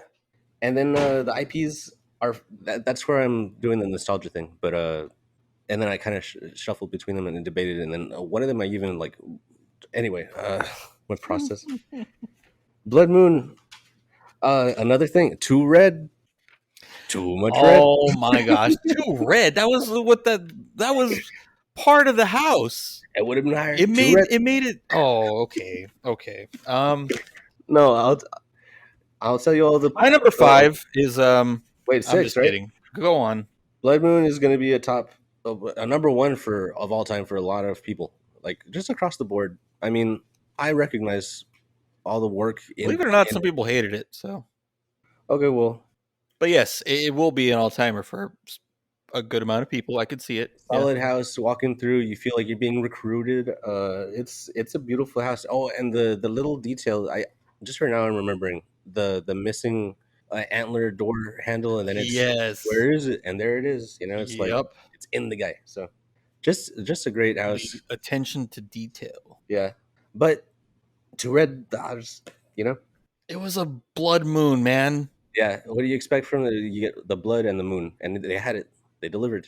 And then the IPs are that's where I'm doing the nostalgia thing, but and then I kind of shuffled between them and debated, and then one of them I even like anyway my process. Blood Moon, another thing, too red, too much red. Oh my gosh, too red. That was what that was part of the house. It would have been higher. It Too made red. it made it. Oh, okay, okay. No, I'll tell you all the. My number 5 is Wait, I'm 6, just right? kidding. Go on. Blood Moon is going to be a number one for of all time for a lot of people, like just across the board. I mean, I recognize all the work Believe in it or not, in some it. people hated it. So, Okay, well, but yes, it will be an all timer for a good amount of people. I could see it. Yeah. solid house. Walking through, you feel like you're being recruited. It's a beautiful house. Oh, and the little detail. I just right now I'm remembering the missing antler door handle, and then it's Yes. where is it? And there it is. You know, it's like Yep. it's in the guy. So just a great The house. attention to detail. Yeah, but to red dots, you know. It was a blood moon, man. Yeah, what do you expect from the you get the blood and the moon, and they had it. They delivered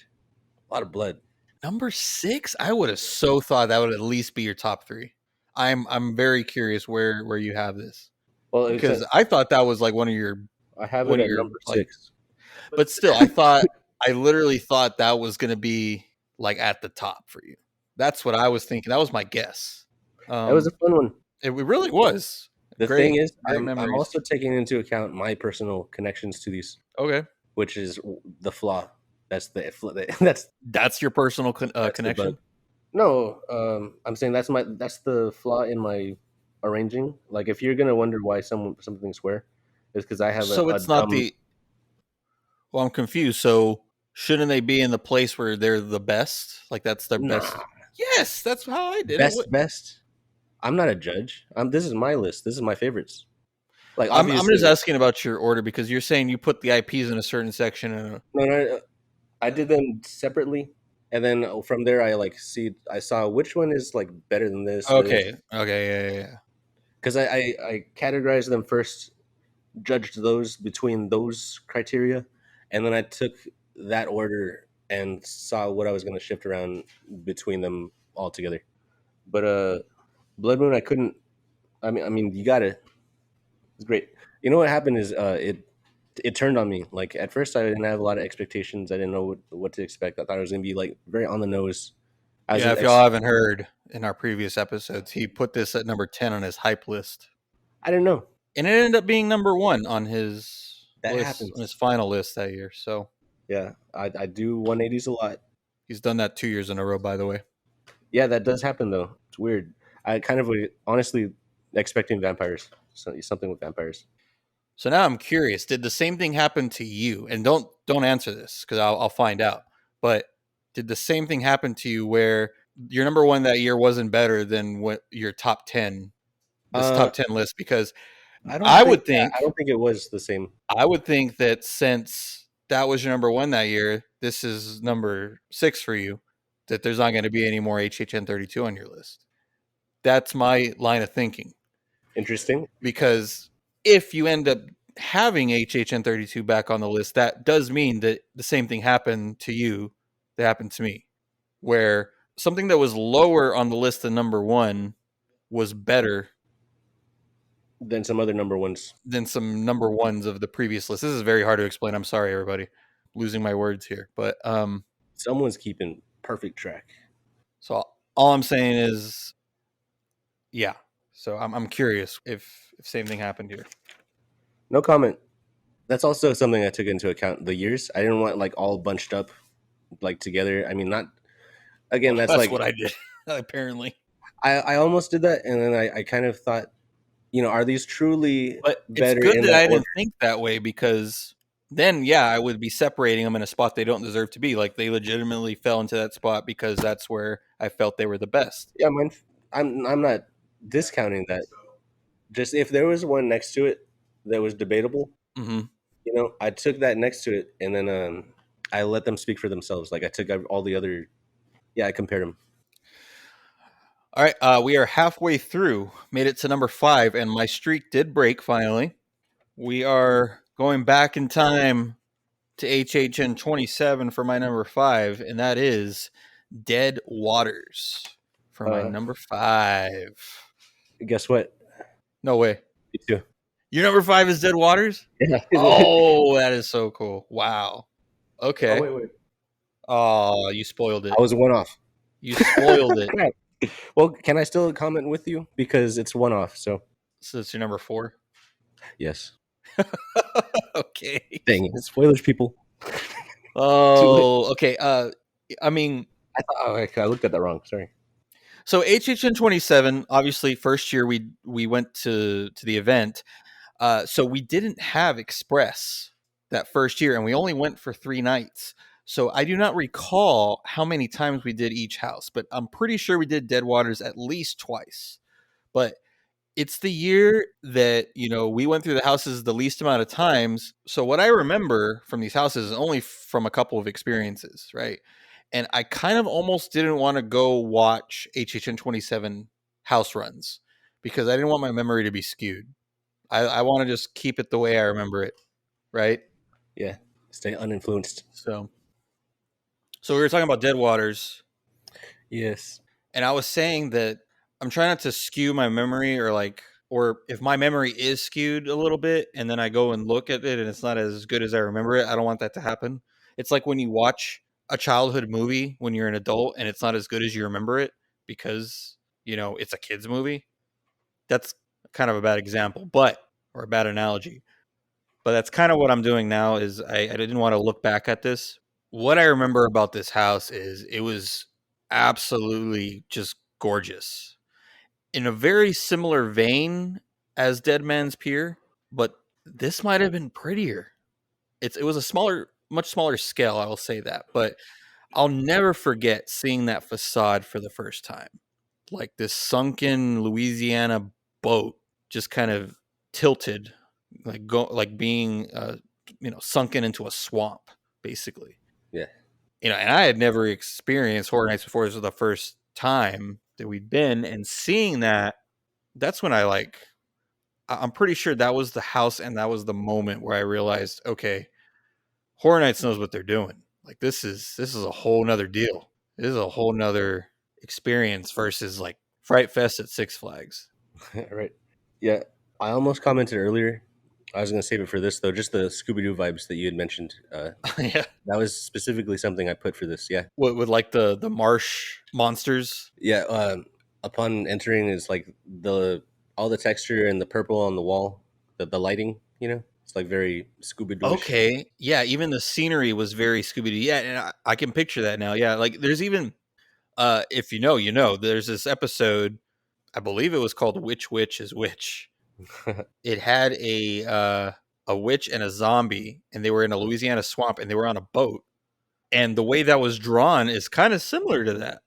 a lot of blood. Number 6, I would have so thought that would at least be your top 3. I'm very curious where you have this Well, it's because I thought that was like I have it one of at your number like, 6. but still, I literally thought that was going to be like at the top for you. That's what I was thinking. That was my guess. That was a fun one. It really was The thing great, is, great I'm memories. also taking into account my personal connections to these, Okay, which is the flaw. That's that's that's your personal that's the bug. connection. No, I'm saying that's the flaw in my arranging. Like, if you're gonna wonder why something's square, it's because I have So a it's not dumb the. Well, I'm confused. So shouldn't they be in the place where they're the best? Like that's their nah best. Yes, that's how I did it. best. I'm not a judge. This is my list. This is my favorites. Like, I'm just obviously, asking about your order because you're saying you put the IPs in a certain section. And no, I did them separately, and then from there, I saw which one is like better than this, okay, okay, yeah. because I categorized them first, judged those between those criteria, and then I took that order and saw what I was going to shift around between them all together. But Blood Moon, I couldn't. I mean, you got it. It's great. You know what happened is it turned on me. Like, at first, I didn't have a lot of expectations. I didn't know what to expect. I thought it was gonna be like very on the nose. I was Yeah, just if y'all haven't heard in our previous episodes, he put this at number 10 on his hype list. I didn't know And it ended up being number 1 on his that list, on his happens. final list that year. So Yeah, I do 180s a lot. he's done that 2 years in a row, by the way. Yeah, that does happen though. It's weird. I kind of honestly expecting vampires. Something with vampires. So now I'm curious, did the same thing happen to you? And don't answer this because I'll find out. But did the same thing happen to you where your number 1 that year wasn't better than what your top 10 this Uh, top 10 list, because I don't I think. would Yeah, think I don't think it was the same. I would think that since that was your number one that year, this is number 6 for you. That there's not going to be any more HHN 32 on your list. That's my line of thinking. Interesting. Because if you end up having HHN 32 back on the list, that does mean that the same thing happened to you that happened to me, where something that was lower on the list than number one was better Then some other number ones. than some number ones of the previous list. This is very hard to explain. I'm sorry, everybody. Losing my words here. But Someone's keeping perfect track. so all I'm saying is, yeah. So I'm curious if same thing happened here. No comment. That's also something I took into account. The years I didn't want like all bunched up like together. I mean, not again. Well, That's that's like what I did, apparently. I almost did that, and then I kind of thought, are these truly But it's better good in that that I order? didn't think that way, because then, yeah, I would be separating them in a spot they don't deserve to be. Like, they legitimately fell into that spot because that's where I felt they were the best. Yeah, mine. I'm not discounting that. Just if there was one next to it that was debatable, Hmm. I took that next to it, and then I let them speak for themselves. Like I took all the other. Yeah, I compared them. All right, we are halfway through, made it to number 5, and my streak did break finally. We are going back in time to HHN 27 for my number 5, and that is Dead Waters for my Uh, number 5. guess what? No way. Me too. Your number 5 is Dead Waters? Yeah. Oh, that is so cool. Wow. Oh Okay. wait. Oh, you spoiled it. I was one off. You spoiled it. Crap. Well, can I still comment with you because it's one off? So So it's your number 4. yes. Okay. Dang it! Spoilers, people. Too late. Oh, okay. I mean, I thought okay, I looked at that wrong. Sorry. so HHN 27, obviously first year we went to the event. So we didn't have Express that first year, and we only went for 3 nights. So I do not recall how many times we did each house, but I'm pretty sure we did Dead Waters at least twice. But it's the year that, we went through the houses the least amount of times. So what I remember from these houses is only from a couple of experiences, right? And I kind of almost didn't want to go watch HHN 27 house runs because I didn't want my memory to be skewed. I want to just keep it the way I remember it, right? Yeah. Stay uninfluenced. So we were talking about Dead Waters, Yes. and I was saying that I'm trying not to skew my memory, or if my memory is skewed a little bit and then I go and look at it and it's not as good as I remember it, I don't want that to happen. It's like when you watch a childhood movie when you're an adult and it's not as good as you remember it because, it's a kids movie. That's kind of a bad example, or a bad analogy. But that's kind of what I'm doing now is I didn't want to look back at this. What I remember about this house is it was absolutely just gorgeous. In a very similar vein as Dead Man's Pier, but this might have been prettier. It was a much smaller scale, I will say that. But I'll never forget seeing that facade for the first time. Like this sunken Louisiana boat just kind of tilted, like being sunken into a swamp, basically. Yeah. And I had never experienced Horror Nights before. This was the first time that we'd been, and seeing that, that's when I'm pretty sure that was the house and that was the moment where I realized, okay, Horror Nights knows what they're doing. Like this is a whole nother deal. This is a whole nother experience versus like Fright Fest at Six Flags. Right. Yeah. I almost commented earlier. I was gonna save it for this though. Just the Scooby Doo vibes that you had mentioned. Yeah. That was specifically something I put for this. Yeah. What with like the marsh monsters? Yeah. Upon entering is like the all the texture and the purple on the wall, the lighting. It's like very Scooby Dooish. Okay. Yeah, even the scenery was very Scooby Doo. Yeah, and I can picture that now. Yeah, like there's even if you know, there's this episode, I believe it was called Which Witch is Which. It had a witch and a zombie, and they were in a Louisiana swamp and they were on a boat. And the way that was drawn is kind of similar to that.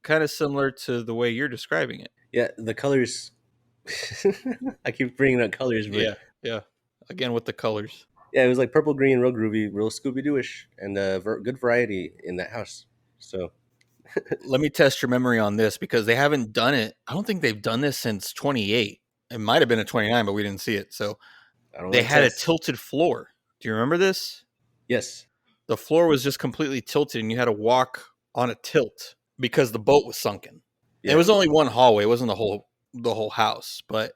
Kind of similar to the way you're describing it. Yeah, the colors I keep bringing up colors, but Yeah, yeah. Again with the colors. yeah, it was like purple, green, real groovy, real Scooby Dooish, and good variety in that house. So Let me test your memory on this because they haven't done it. I don't think they've done this since 28. It might have been a 29, but we didn't see it. So I don't they want to had a test. tilted floor. Do you remember this? Yes. The floor was just completely tilted and you had to walk on a tilt because the boat was sunken. And it Yeah. was only one hallway, it wasn't the whole house, but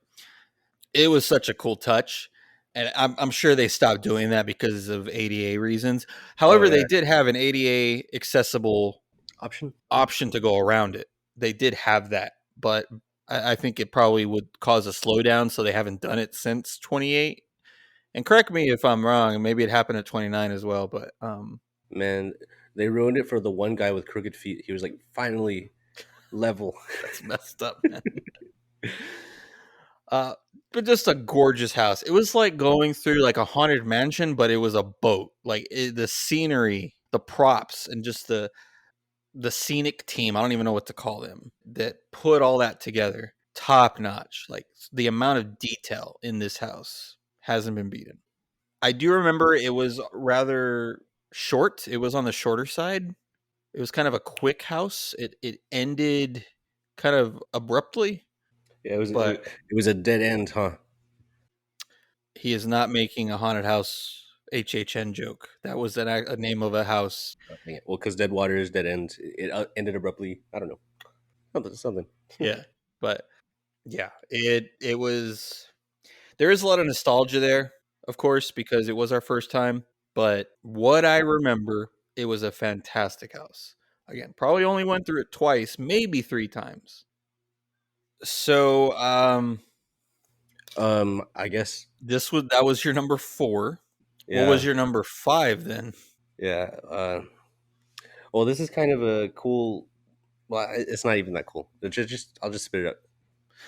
it was such a cool touch. And I'm sure they stopped doing that because of ADA reasons. Oh However, yeah. they did have an ADA accessible Option. option to go around it. They did have that, but I think it probably would cause a slowdown, so they haven't done it since 28. And correct me if I'm wrong, and maybe it happened at 29 as well, but Man, they ruined it for the one guy with crooked feet. He was like finally level. that's messed up, man. Uh, but just a gorgeous house. It was like going through like a haunted mansion, but it was a boat. Like the scenery, the props, and just the scenic team. I don't even know what to call them that put all that together. Top notch. Like the amount of detail in this house hasn't been beaten. I do remember it was rather short. It was on the shorter side. It was kind of a quick house. It ended kind of abruptly, Yeah, but it was a dead end, huh? he is not making a haunted house HHN joke. That was a name of a house. Dang it. Well, because dead water is dead end. It ended abruptly. I don't know. Something. Something. Yeah, but yeah, it was. There is a lot of nostalgia there, of course, because it was our first time. But what I remember, it was a fantastic house. Again, probably only went through it twice, maybe three times. So I guess. that was your number four. What was Yeah. your number five then? Yeah. Well, this is kind of a cool. Well, it's not even that cool. I'll just spit it up.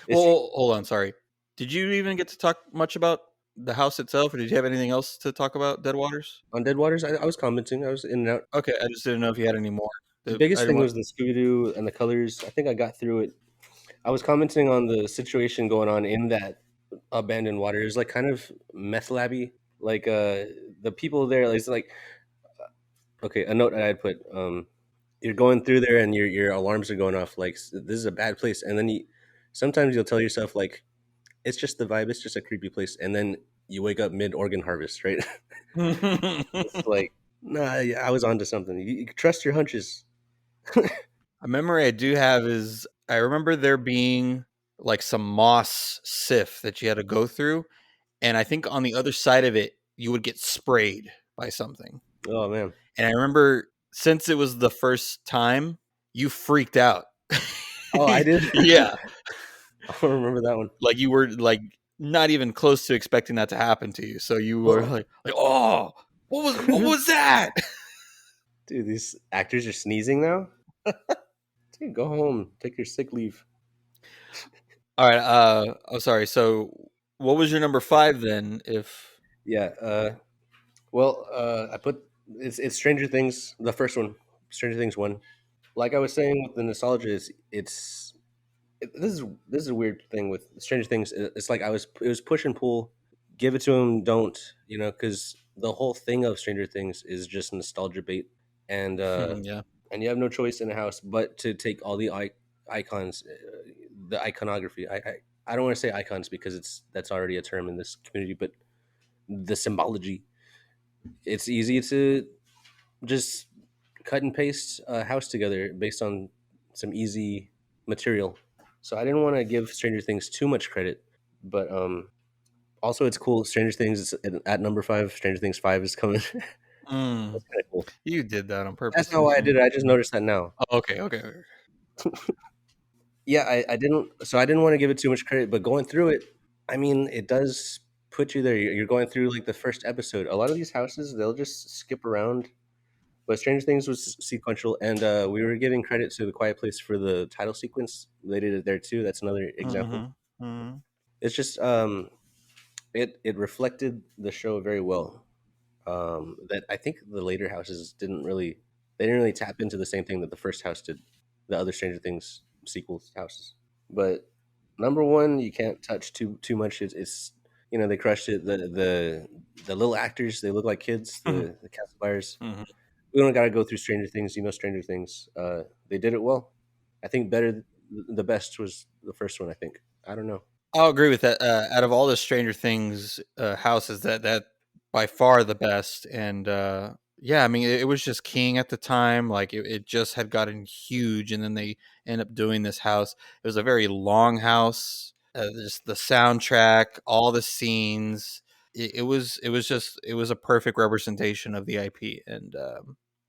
It's Well, hold on, sorry. Did you even get to talk much about the house itself, or did you have anything else to talk about Dead Waters? on Dead Waters. I was commenting. I was in and out. Okay, I just didn't know if you had any more. The I biggest didn't thing want. was the Scooby Doo and the colors. I think I got through it. I was commenting on the situation going on in that abandoned water. It was like kind of meth labby. Like the people there, it's like okay, a note I had put. You're going through there and your alarms are going off. Like this is a bad place, and then sometimes you'll tell yourself like it's just the vibe. It's just a creepy place, and then you wake up mid organ harvest, right? It's like nah, yeah, I was onto something. You trust your hunches. A memory I do have is I remember there being like some moss sift that you had to go through, and I think on the other side of it you would get sprayed by something. Oh man. And I remember since it was the first time, you freaked out. Oh, I did. Yeah, I don't remember that one. like you were like not even close to expecting that to happen to you. So you were Oh, like oh, what was that? dude, these actors are sneezing now. Dude, go home. Take your sick leave. All right. I'm sorry. So what was your number five then? If Yeah. Well, I put it's Stranger Things. The first one, Stranger Things one. Like I was saying with the nostalgia, this is a weird thing with Stranger Things. It's like it was push and pull. Give it to them, don't because the whole thing of Stranger Things is just nostalgia bait, and yeah. and you have no choice in a house but to take all the icons, the iconography. I don't want to say icons because that's already a term in this community, but the symbology. It's easy to just cut and paste a house together based on some easy material. So I didn't want to give Stranger Things too much credit, but also it's cool. Stranger Things is at number five. Stranger Things five is coming. Mm, That's kind of cool. you did that on That's purpose, not didn't why I you? did it. I just noticed that now. Oh, okay. Okay. Okay. Yeah, I didn't. So I didn't want to give it too much credit, but going through it, I mean, it does put you there. You're going through like the first episode. A lot of these houses, they'll just skip around. But Stranger Things was sequential, and we were giving credit to The Quiet Place for the title sequence. They did it there too. That's another example. Mm-hmm. Mm-hmm. It's just it reflected the show very well. That I think the later houses didn't really tap into the same thing that the first house did. The other Stranger Things sequels houses, but number one, you can't touch too much. It's they crushed it. The little actors, they look like kids. The cast buyers. Mhm. We don't got to go through Stranger Things. Stranger Things. They did it well. I think better. The best was the first one. I think. I don't know. I'll agree with that. Out of all the Stranger Things houses, that by far the best. And yeah, I mean, it was just king at the time. Like it just had gotten huge, and then they end up doing this house. It was a very long house. Just the soundtrack, all the scenes. It was a perfect representation of the IP, and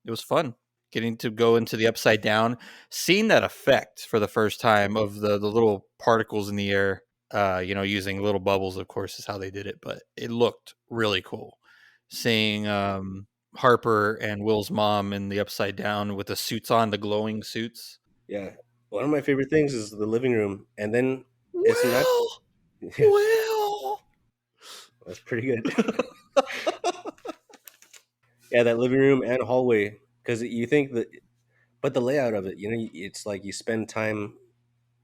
it was fun getting to go into the upside down, seeing that effect for the first time of the little particles in the air, using little bubbles, of course, is how they did it, but it looked really cool. Seeing Harper and Will's mom in the upside down with the suits on, the glowing suits. Yeah, one of my favorite things is the living room, and then it's not. Will, Yeah, Will. that's pretty good. Yeah, that living room and hallway, because you think that, but the layout of it, it's like you spend time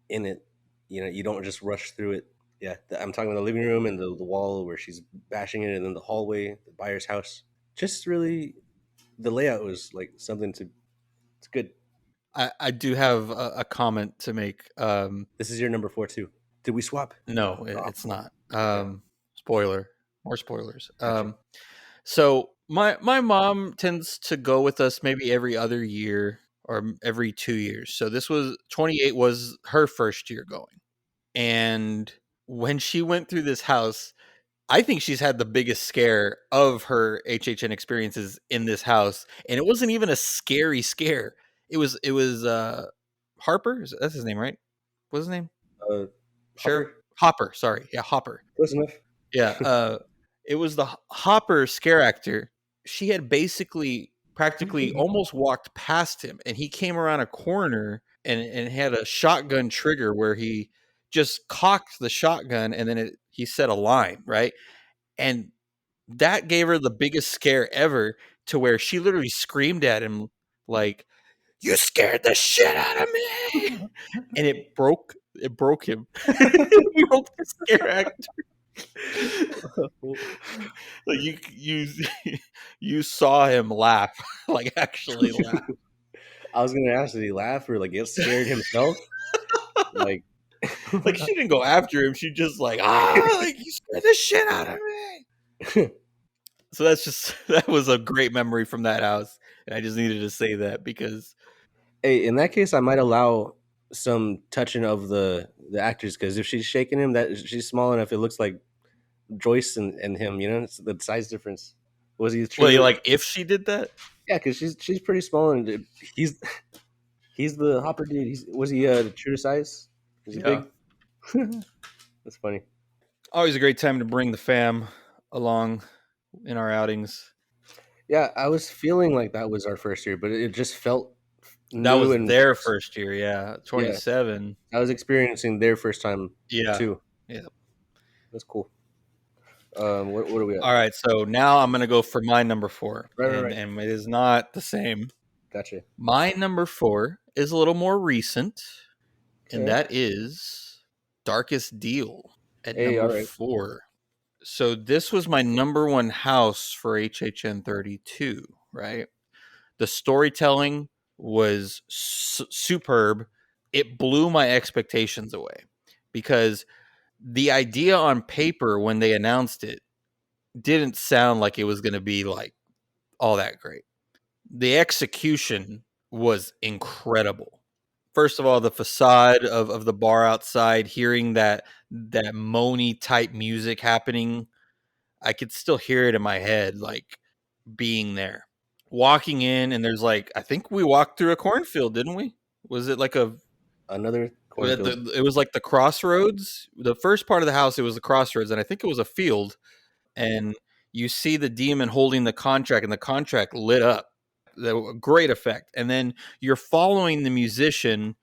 in it. You don't just rush through it. Yeah, I'm talking about the living room and the wall where she's bashing it, and then the hallway, the buyer's house. Just really, the layout was like something to. It's good. I do have a comment to make. This is your number four too. Did we swap? No, Oh, it's not. okay, Spoiler, more spoilers. gotcha. So my mom tends to go with us maybe every other year or every 2 years. So this was 28 was her first year going, and when she went through this house, I think she's had the biggest scare of her HHN experiences in this house, and it wasn't even a scary scare. It was Harper. That's his name, right? What's his name? Uh, Sheriff Hopper, Hopper. Sorry, yeah, Hopper. close enough. Yeah, it was the Hopper scare actor. She had basically practically almost walked past him, and he came around a corner and had a shotgun trigger where he just cocked the shotgun, and then he said a line, right? And that gave her the biggest scare ever, to where she literally screamed at him like, "You scared the shit out of me!" And it broke him. It broke the scare actor. Like you you saw him laugh, like actually laugh. I was gonna ask, did he laugh or like get scared himself? Like, Like she didn't go after him. She just like, like you scared the shit out of me. So that's just that was a great memory from that house. And I just needed to say that because hey, in that case, I might allow some touching of the actors because if she's shaking him, that she's small enough, it looks like Joyce and him. It's the size difference. Was he well, true? like if she did that, Yeah, because she's pretty small and he's he's the Hopper dude. Was he true to size? Was he yeah. big? That's funny. Always a great time to bring the fam along in our outings. Yeah, I was feeling like that was our first year, but it just felt That new was and their first year, yeah. yeah, 27. I was experiencing their first time Yeah. too. Yeah. That's cool. What are we at? All right, so now I'm gonna go for my number four, Right, right, right. and it is not the same. Gotcha. My number four is a little more recent, and Okay. that is Darkest Deal at Hey, number all right. four. So this was my number one house for HHN 32, right? The storytelling was superb. It blew my expectations away because the idea on paper when they announced it didn't sound like it was going to be like all that great. The execution was incredible. First of all, the facade of the bar outside, hearing that moany type music happening, I could still hear it in my head, like being there. Walking in, and there's like, I think we walked through a cornfield, didn't we? Was it like a Another cornfield. it was like the crossroads? The first part of the house, it was the crossroads, and I think it was a field. And you see the demon holding the contract, and the contract lit up. Great effect. And then you're following the musician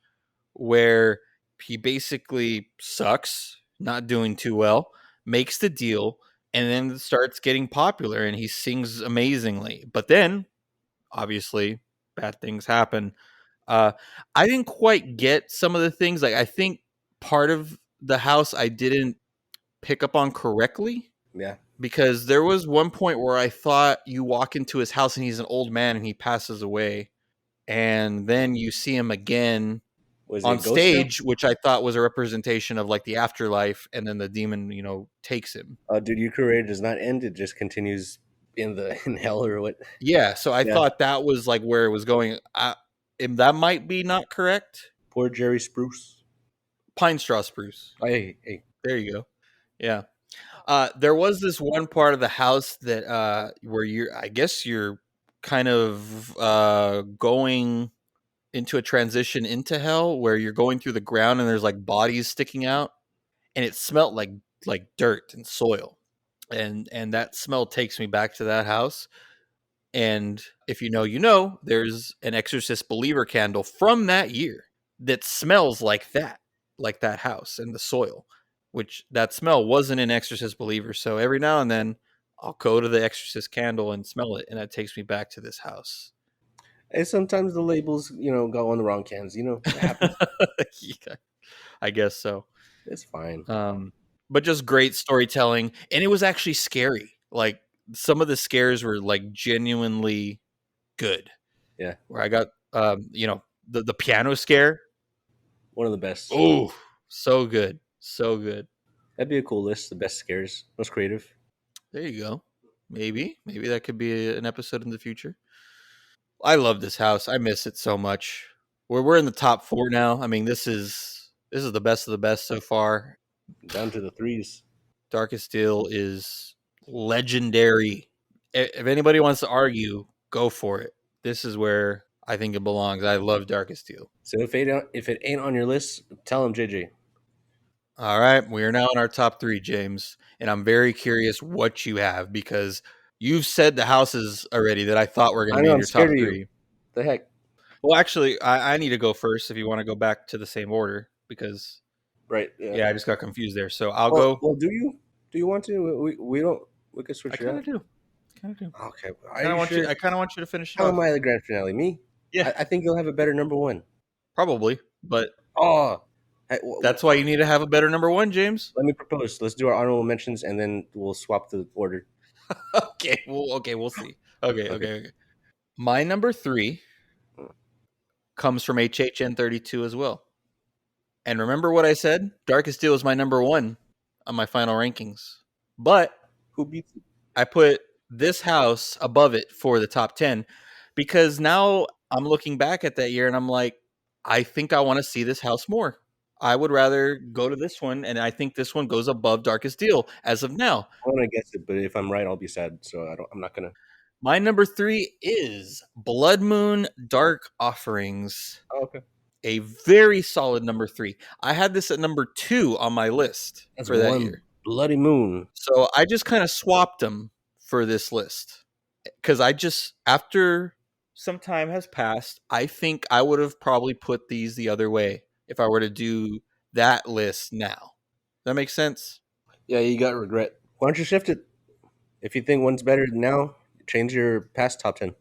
where he basically sucks, not doing too well, makes the deal, and then starts getting popular, and he sings amazingly. But then, obviously, bad things happen. Uh, I didn't quite get some of the things. Like I think part of the house I didn't pick up on correctly Yeah. because there was one point where I thought you walk into his house and he's an old man and he passes away, and then you see him again Was it on Ghost Town? stage, which I thought was a representation of like the afterlife, and then the demon, takes him. Dude, your career does not end; it just continues in the in hell or what? Yeah, so I Yeah. thought that was like where it was going. That might be not correct. Poor Jerry Spruce. Pine straw spruce. Hey, hey. There you go. Yeah. There was this one part of the house that where I guess you're kind of going into a transition into hell where you're going through the ground and there's like bodies sticking out, and it smelled like dirt and soil, and that smell takes me back to that house. And if you know, there's an Exorcist believer candle from that year that smells like that house and the soil, which that smell wasn't an Exorcist believer. So every now and then I'll go to the Exorcist candle and smell it, and that takes me back to this house. Hey, sometimes the labels, go on the wrong cans. It happens. Yeah, I guess so. It's fine. Um, but just great storytelling, and it was actually scary. Like some of the scares were like genuinely good. Yeah, Where I got, the piano scare. one of the best. Oh, so good, so good. That'd be a cool list. The best scares, most creative. There you go. Maybe that could be an episode in the future. I love this house. I miss it so much. We're in the top 4 now. I mean, this is the best of the best so far. Down to the threes. Darkest Steel is legendary. If anybody wants to argue, go for it. This is where I think it belongs. I love Darkest Steel. So if it ain't on your list, tell him, JJ. All right, we are now in our top 3, James, and I'm very curious what you have because you've said the houses already that I thought were going to I be know in I'm your scared top of you. 3. The heck, Well, actually, I need to go first if you want to go back to the same order because right? Yeah. yeah, I just got confused there. So I'll Well, go. well, do you? Do you want to? We don't. We could I switch it kind out. of do. Kind of do. Okay. Are you sure? I kind of want you to finish it How am off. I the grand finale? Me? Yeah, I think you'll have a better number one. probably, but Oh, hey, that's why you need to have a better number 1, James. let me propose. Let's do our honorable mentions, and then we'll swap the order. Okay, we'll see. Okay, Okay. okay, okay. My number 3 comes from HHN 32 as well. And remember what I said? Darkest Steel is my number 1 on my final rankings. But Who beats it? I put this house above it for the top 10 because now I'm looking back at that year and I'm like, I think I want to see this house more. I would rather go to this one, and I think this one goes above Darkest Steel as of now. I want to guess it, but if I'm right, I'll be sad. So I don't. I'm not gonna. My number 3 is Blood Moon Dark Offerings, Oh, okay. a very solid number 3. I had this at number 2 on my list That's for that one year. bloody moon. So I just kind of swapped them for this list because after some time has passed, I think I would have probably put these the other way if I were to do that list now. That makes sense? Yeah, you got regret. Why don't you shift it? If you think one's better now, change your past top 10.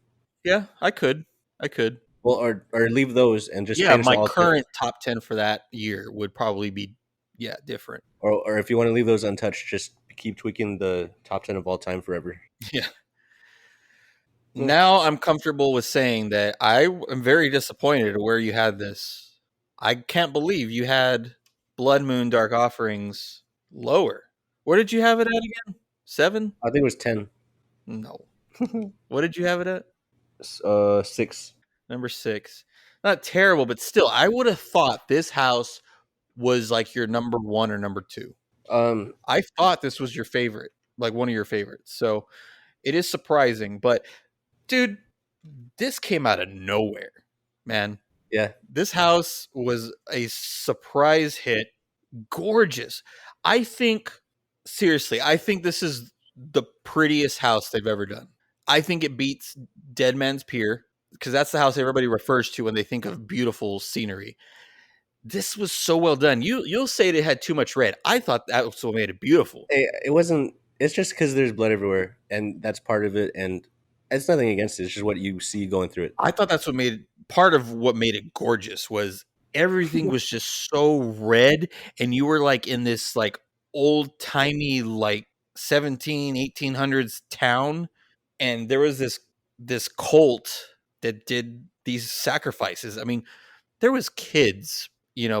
Yeah, I could. I could. Well, or leave those and just Yeah, change to my all 10. current top 10 for that year would probably be, yeah, different. Or if you want to leave those untouched, just keep tweaking the top 10 of all time forever. Yeah. Hmm. Now I'm comfortable with saying that I am very disappointed at where you had this. I can't believe you had Blood Moon Dark Offerings lower. Where did you have it at again? 7? I think it was 10. No. What did you have it at? 6. Number 6. Not terrible, but still, I would have thought this house was like your number 1 or number 2. Um, I thought this was your favorite, like one of your favorites. So it is surprising, but dude, this came out of nowhere, man. yeah, This house was a surprise hit. Gorgeous. I think, seriously, I think this is the prettiest house they've ever done. I think it beats Dead Man's Pier because that's the house everybody refers to when they think of beautiful scenery. This was so well done. You'll say it had too much red. I thought that was what made it beautiful. it wasn't. It's just because there's blood everywhere, and that's part of it. And it's nothing against it. It's just what you see going through it. I thought that's what made part of what made it gorgeous was everything was just so red, and you were like in this like old timey like 1800s town, and there was this cult that did these sacrifices. I mean, there was kids,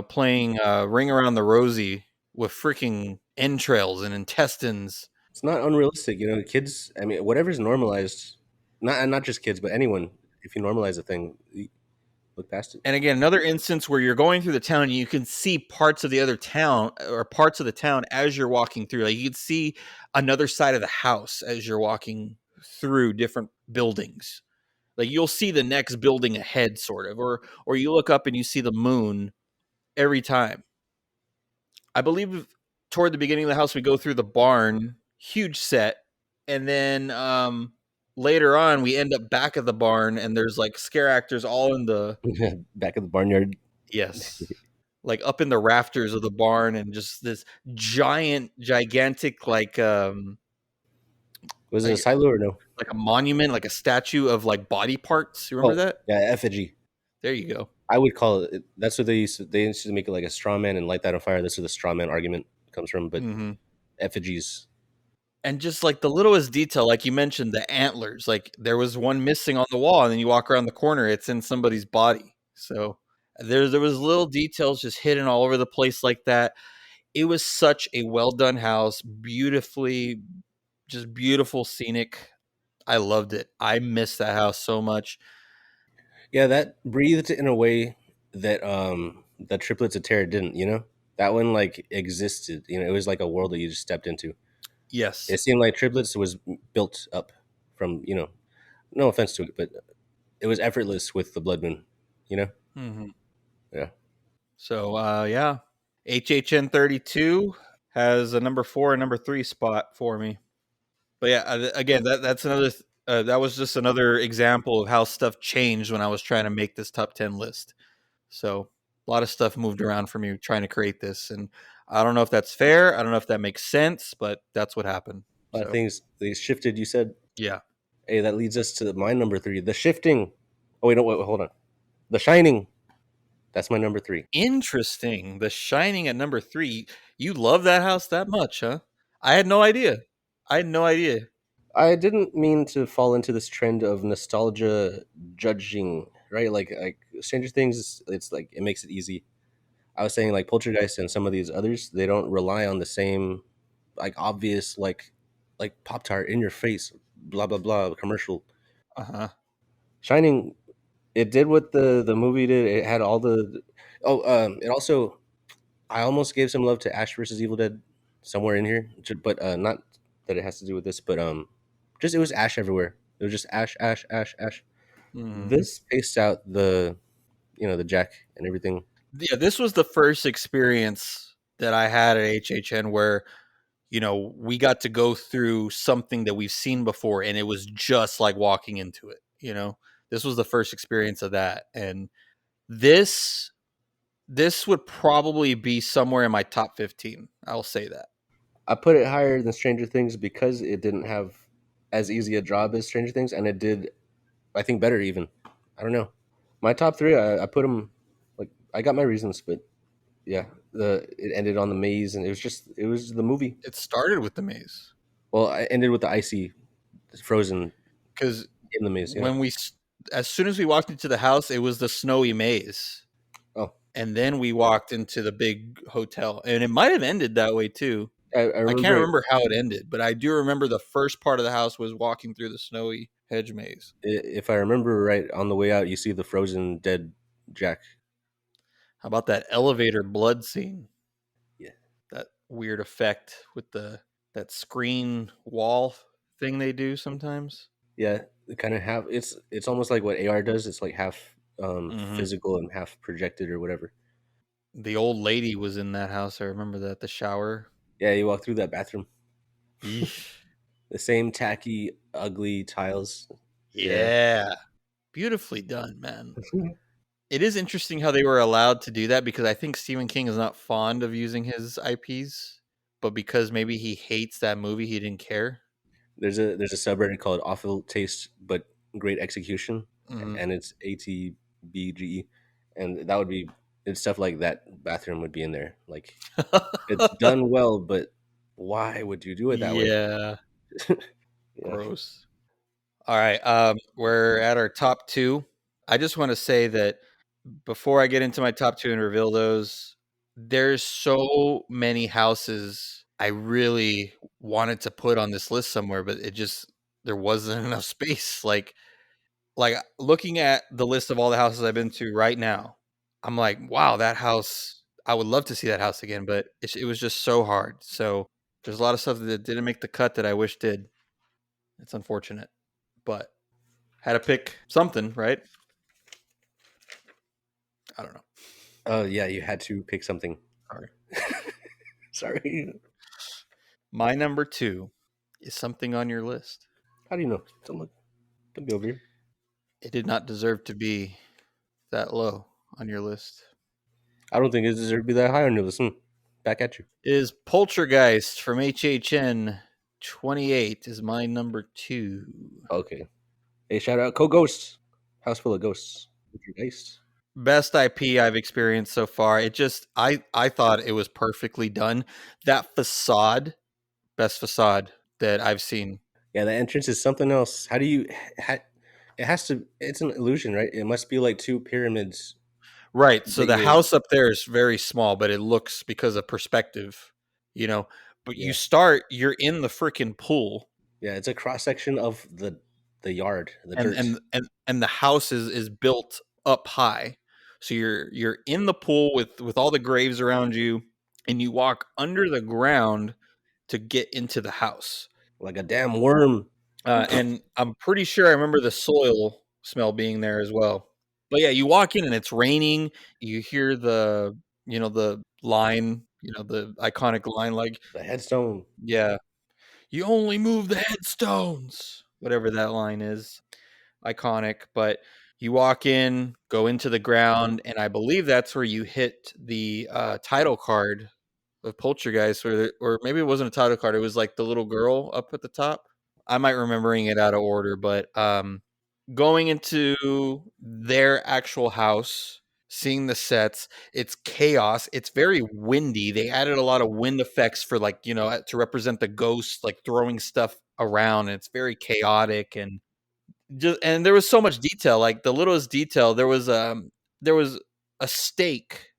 playing Ring Around the Rosie with freaking entrails and intestines. It's not unrealistic, you know. Kids, I mean, whatever's normalized, not just kids, but anyone. If you normalize a thing, you look past it. And again, another instance where you're going through the town and you can see parts of the other town or parts of the town as you're walking through. Like you can see another side of the house as you're walking through different buildings. Like you'll see the next building ahead, sort of, or you look up and you see the moon every time. I believe toward the beginning of the house, we go through the barn, huge set, and then later on, we end up back of the barn, and there's like scare actors all in the Back at the barnyard. yes, like up in the rafters of the barn, and just this gigantic Was it a like silo or no? like a monument, like a statue of like body parts. You remember Oh, that? yeah, effigy. There you go. I would call it. That's what they used to make it like a straw man and light that on fire. That's where the straw man argument comes from. But Hmm. effigies. And just like the littlest detail, like you mentioned, the antlers. Like there was one missing on the wall, and then you walk around the corner, it's in somebody's body. So there was little details just hidden all over the place like that. It was such a well done house, beautifully, just beautiful, scenic. I loved it. I miss that house so much. Yeah, that breathed in a way that the triplets of terror didn't. You know, that one like existed. You know, it was like a world that you just stepped into. It Yes. seemed like triplets was built up from, you know, no offense to it, but it was effortless with the blood moon. You know, Hmm. yeah. So yeah, HHN 32 has a number 4 and number 3 spot for me. But yeah, again, that's another. That was just another example of how stuff changed when I was trying to make this top 10 list. So a lot of stuff moved around for me trying to create this, and I don't know if that's fair. I don't know if that makes sense, but that's what happened. A lot of So things they shifted. You said, yeah, hey, that leads us to my number three, the shifting. Oh wait, no, wait, hold on. The Shining. That's my number three. interesting. The Shining at number 3. You love that house that much, huh? I had no idea. I had no idea. I didn't mean to fall into this trend of nostalgia judging, right? Like Stranger Things, it's like it makes it easy. I was saying like Poltergeist and some of these others, they don't rely on the same like obvious like Pop Tart in your face, blah blah blah commercial. Uh huh. Shining, it did what the movie did. It had all the it also I almost gave some love to Ash versus Evil Dead somewhere in here, but not that it has to do with this, but just it was Ash everywhere. It was just Ash, Ash, Ash, Ash. Hmm. This spaced out the the Jack and everything. Yeah, this was the first experience that I had at HHN where we got to go through something that we've seen before, and it was just like walking into it. This was the first experience of that, and this this would probably be somewhere in my top 15. I'll say that. I put it higher than Stranger Things because it didn't have as easy a job as Stranger Things, and it did I think better even. I don't know. My top three, I put them like I got my reasons, but yeah, the it ended on the maze, and it was the movie. It started with the maze Well, I ended with the icy, frozen because in the maze. Yeah. when as soon as we walked into the house, it was the snowy maze, Oh, and then we walked into the big hotel, and it might have ended that way too. I I can't remember it. remember how it ended, but I do remember the first part of the house was walking through the snowy hedge maze. If I remember right, on the way out, you see the frozen dead Jack. How about that elevator blood scene? Yeah, That weird effect with that screen wall thing they do sometimes. yeah. Kind of half. It's almost like what AR does. It's like half Hmm. physical and half projected or whatever. The old lady was in that house. I remember that the shower. Yeah, you walk through that bathroom. Yeesh. The same tacky, ugly tiles. Yeah, Yeah, beautifully done, man. It is interesting how they were allowed to do that because I think Stephen King is not fond of using his IPs, but because maybe he hates that movie, he didn't care. there's a subreddit called Awful Taste but Great Execution, Hmm. and it's ATBGE, and that would be. it's stuff like that bathroom would be in there. Like it's done well, but why would you do it that way? Yeah, Yeah. gross. All right, we're at our top two. I just want to say that before I get into my top two and reveal those, there's so many houses I really wanted to put on this list somewhere, but it just there wasn't enough space. Like looking at the list of all the houses I've been to right now, I'm like, wow, that house. I would love to see that house again, but it was just so hard. So there's a lot of stuff that didn't make the cut that I wish did. It's unfortunate, but had to pick something, right? I don't know. Oh yeah, you had to pick something. Sorry. Sorry. My number two is something on your list. How do you know? Don't be over here. It did not deserve to be that low on your list. I don't think it deserves to be that high on your list. Back at you. It is Poltergeist from HHN 28 is my number two. Okay. Hey, shout out Co-Ghosts. House full of ghosts. Poltergeist. Best IP I've experienced so far. It just I thought it was perfectly done. That facade, best facade that I've seen. Yeah, the entrance is something else. How do you? It has to. It's an illusion, right? It must be like two pyramids Right. So that the you're. house up there is very small, but it looks because of perspective, you know. But you Yeah, start, you're in the freaking pool, yeah. It's a cross section of the yard, the and dirt. and the house is built up high. So you're in the pool with all the graves around you, and you walk under the ground to get into the house. Like a damn worm. And I'm pretty sure I remember the soil smell being there as well. But yeah, you walk in and it's raining. You hear the line, the iconic line, like, The headstone. yeah, you only move the headstones, whatever that line is, iconic. But you walk in, go into the ground, and I believe that's where you hit the title card of Poltergeist, or maybe it wasn't a title card. It was like the little girl up at the top. I might remembering it out of order, but going into their actual house, seeing the sets, it's chaos. It's very windy. They added a lot of wind effects for to represent the ghosts, like throwing stuff around. And it's very chaotic and there was so much detail. Like the littlest detail, there was a steak,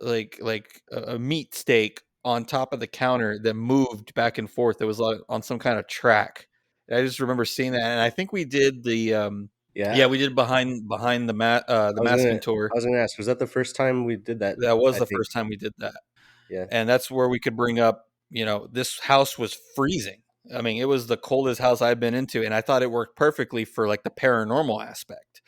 like a meat steak on top of the counter that moved back and forth. It was like on some kind of track. And I just remember seeing that, and I think we did Yeah, yeah, we did behind the I was masking gonna. tour. I was gonna ask. Was that the first time we did that? That was I the think. first time we did that, Yeah. and that's where we could bring up. This house was freezing. I mean, it was the coldest house I've been into, and I thought it worked perfectly for like the paranormal aspect.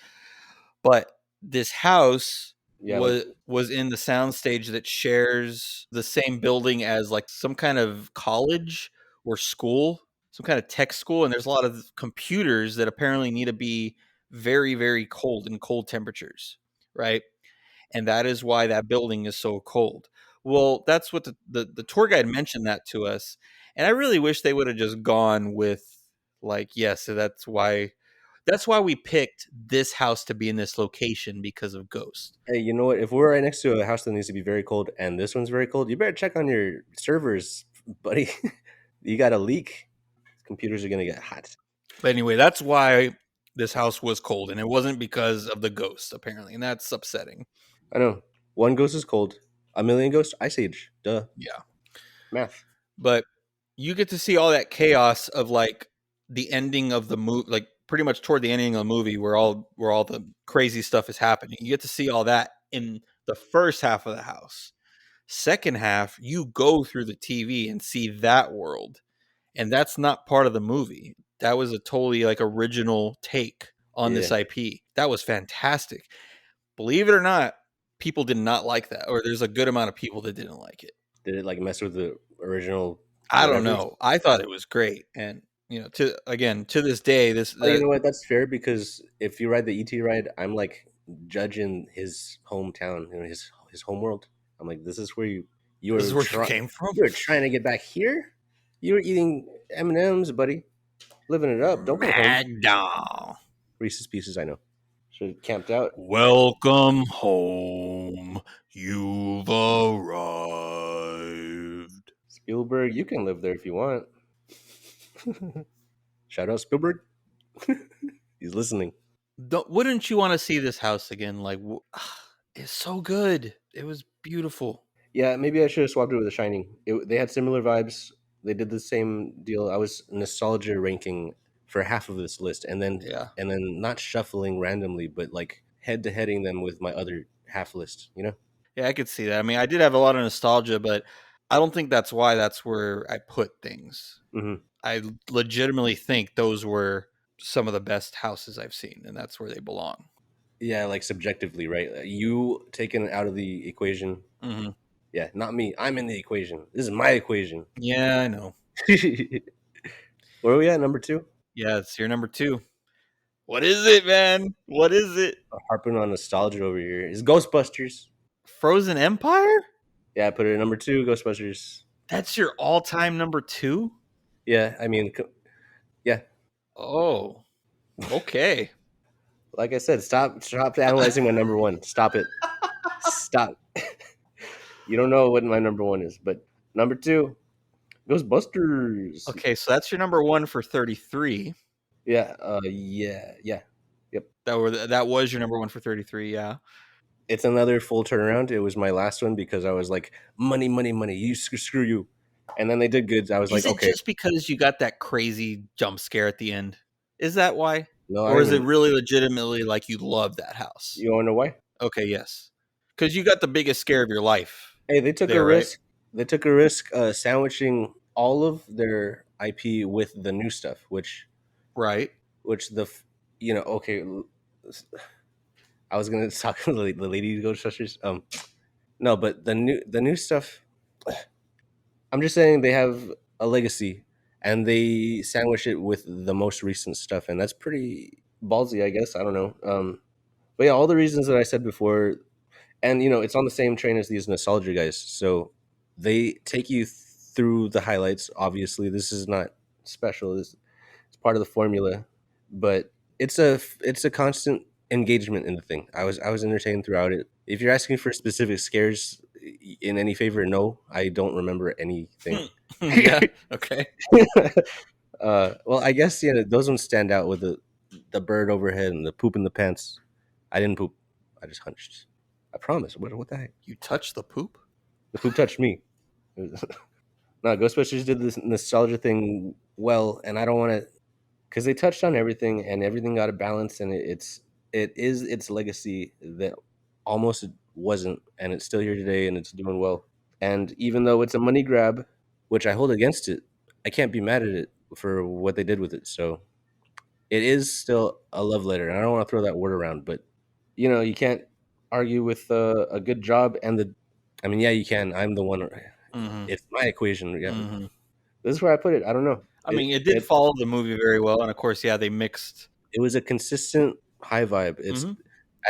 But this house Yeah. Like. was in the soundstage that shares the same building as like some kind of college or school, some kind of tech school, and there's a lot of computers that apparently need to be very, very cold in cold temperatures, right? And that is why that building is so cold. Well, that's what the tour guide mentioned that to us, and I really wish they would have just gone with like, yes, so that's why we picked this house to be in this location because of Ghost. Hey, you know what? If we're right next to a house that needs to be very cold and this one's very cold, you better check on your servers, buddy. You got a leak. Computers are gonna get hot. But anyway, that's why this house was cold, and it wasn't because of the ghost, apparently, and that's upsetting. I know. One ghost is cold. A million ghosts, ice age. Duh. Yeah. Math. But you get to see all that chaos of like the ending of the movie, like pretty much toward the ending of the movie where all the crazy stuff is happening. You get to see all that in the first half of the house. Second half, you go through the TV and see that world. And that's not part of the movie. That was a totally like original take on Yeah. this IP. That was fantastic. Believe it or not, people did not like that, or there's a good amount of people that didn't like it. Did it like mess with the original I don't whatever? know. I thought it was great, and to this day, this Oh, you that know what? That's fair because if you ride the ET ride, I'm like judging his hometown, his homeworld. I'm like, this is where you this is were where you trying came from. you were trying to get back here. You were eating M&Ms, buddy, living it up. Don't go home. Mad dog. Reese's Pieces, I know. Should have camped out. Welcome home. You've arrived. Spielberg, you can live there if you want. Shout out Spielberg. He's listening. Wouldn't you want to see this house again? Like, it's so good. It was beautiful. Yeah, maybe I should have swapped it with The Shining. They had similar vibes. They did the same deal. I was nostalgia ranking for half of this list, Yeah. and then not shuffling randomly, but like head to heading them with my other half list. You know? Yeah, I could see that. I mean, I did have a lot of nostalgia, but I don't think that's why that's where I put things. Hmm. I legitimately think those were some of the best houses I've seen, and that's where they belong. Yeah, like subjectively, right? You taken out of the equation. Hmm. Yeah, not me. I'm in the equation. This is my equation. Yeah, I know. Where are we at? Number two? Yeah, it's your number two. What is it, man? What is it? Harping on nostalgia over here. Is Ghostbusters. Frozen Empire? Yeah, I put it at number two, Ghostbusters. That's your all-time number two? Yeah, I mean, yeah. Oh, okay. Like I said, stop analyzing my number one. Stop it. Stop. You don't know what my number one is, but number two, Ghostbusters. Okay, so that's your number one for 33. Yeah, yeah. Yep. That was your number one for 33, yeah. It's another full turnaround. It was my last one because I was like, money, money, money. You screw you. And then they did good. I was like, Is it okay, just because you got that crazy jump scare at the end? Is that why? no, I Or is it even. really legitimately like you love that house? You want to know why? Okay, yes. Because you got the biggest scare of your life Hey, they took a there, right? risk. They took a risk sandwiching all of their IP with the new stuff, Right. which okay. I was gonna talk to the lady Ghostbusters. No, but the new stuff. I'm just saying they have a legacy, and they sandwich it with the most recent stuff, and that's pretty ballsy, I guess. I don't know. But yeah, all the reasons that I said before, and it's on the same train as these nostalgia guys, so they take you through the highlights. Obviously, this is not special. This it's part of the formula, but it's a constant engagement in the thing. I was entertained throughout it. If you're asking for specific scares in any favor, no, I don't remember anything. Yeah. Okay. Well, I guess those ones stand out with the bird overhead and the poop in the pants. I didn't poop. I just hunched. I promise. What the heck? You touched the poop? The poop touched me. No, Ghostbusters did this nostalgia thing well, and I don't want to because they touched on everything and everything got a balance, and it is its legacy that almost wasn't, and it's still here today, and it's doing well. And even though it's a money grab, which I hold against it, I can't be mad at it for what they did with it. So it is still a love letter, and I don't want to throw that word around, but you can't argue with a good job and the. I mean, yeah, you can. I'm the one. Hmm. It's my equation. Yeah, Hmm. this is where I put it. I don't know. I mean, it did follow the movie very well, and of course, yeah, they mixed. It was a consistent high vibe. It's Hmm.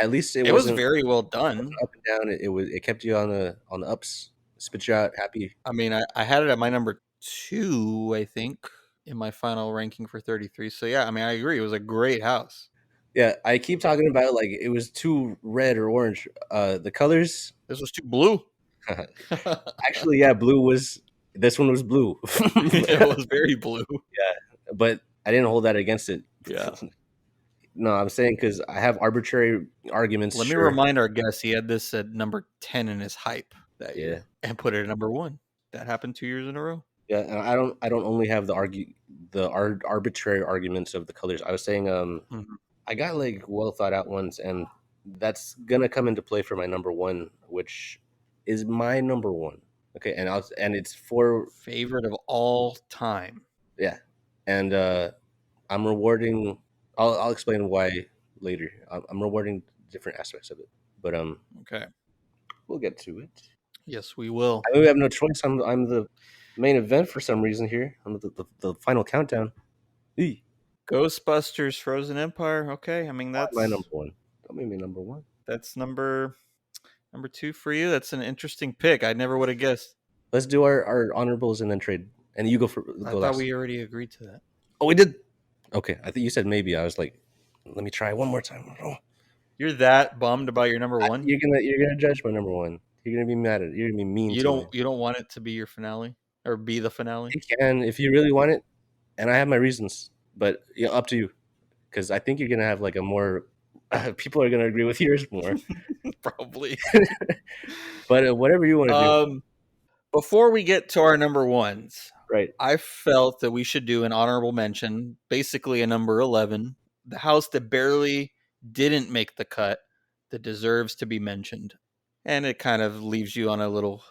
at least it It was wasn't very well done. up and down. It kept you on the ups, spit you out happy. I mean, I had it at my number two, I think, in my final ranking for 33. So yeah, I mean, I agree. It was a great house. Yeah, I keep talking about it like it was too red or orange. The colors, This was too blue. actually, yeah, blue was. This one was blue. It was very blue. But I didn't hold that against it. Yeah. No, I'm saying because I have arbitrary arguments. Let me Sure, remind our guest he had this at number 10 in his hype that yeah, year and put it at number one. That happened 2 years in a row. yeah. And I don't only have the arbitrary arguments of the colors. I was saying Mhm. I got like well thought out ones, and that's gonna come into play for my number one, which is my number one. Okay, and it's for Favorite of all time. yeah, and I'm rewarding. I'll explain why later. I'm rewarding different aspects of it, but Okay. we'll get to it. Yes, we will. I know we have no choice. I'm the main event for some reason here. I'm the final countdown. Eee, Ghostbusters Frozen Empire. Okay. I mean, why am I number one? Don't make me number one. that's number two for you. That's an interesting pick. I never would have guessed. Let's do our honorables and then trade. And you I go thought last. we already agreed to that. Oh, we did. Okay, I think you said maybe. I was like, let me try one more time. Oh, You're that bummed about your number one? you're gonna judge my number one. You're gonna be mad at it. You're gonna be mean to me. You don't want it to be your finale or be the finale? You can if you really want it, and I have my reasons, but yeah, up to you. Because I think you're gonna have like a more people are gonna agree with yours more. Probably. But whatever you want to do, Um, Before we get to our number ones, right? I felt that we should do an honorable mention, basically a number 11, the house that barely didn't make the cut that deserves to be mentioned. And it kind of leaves you on a little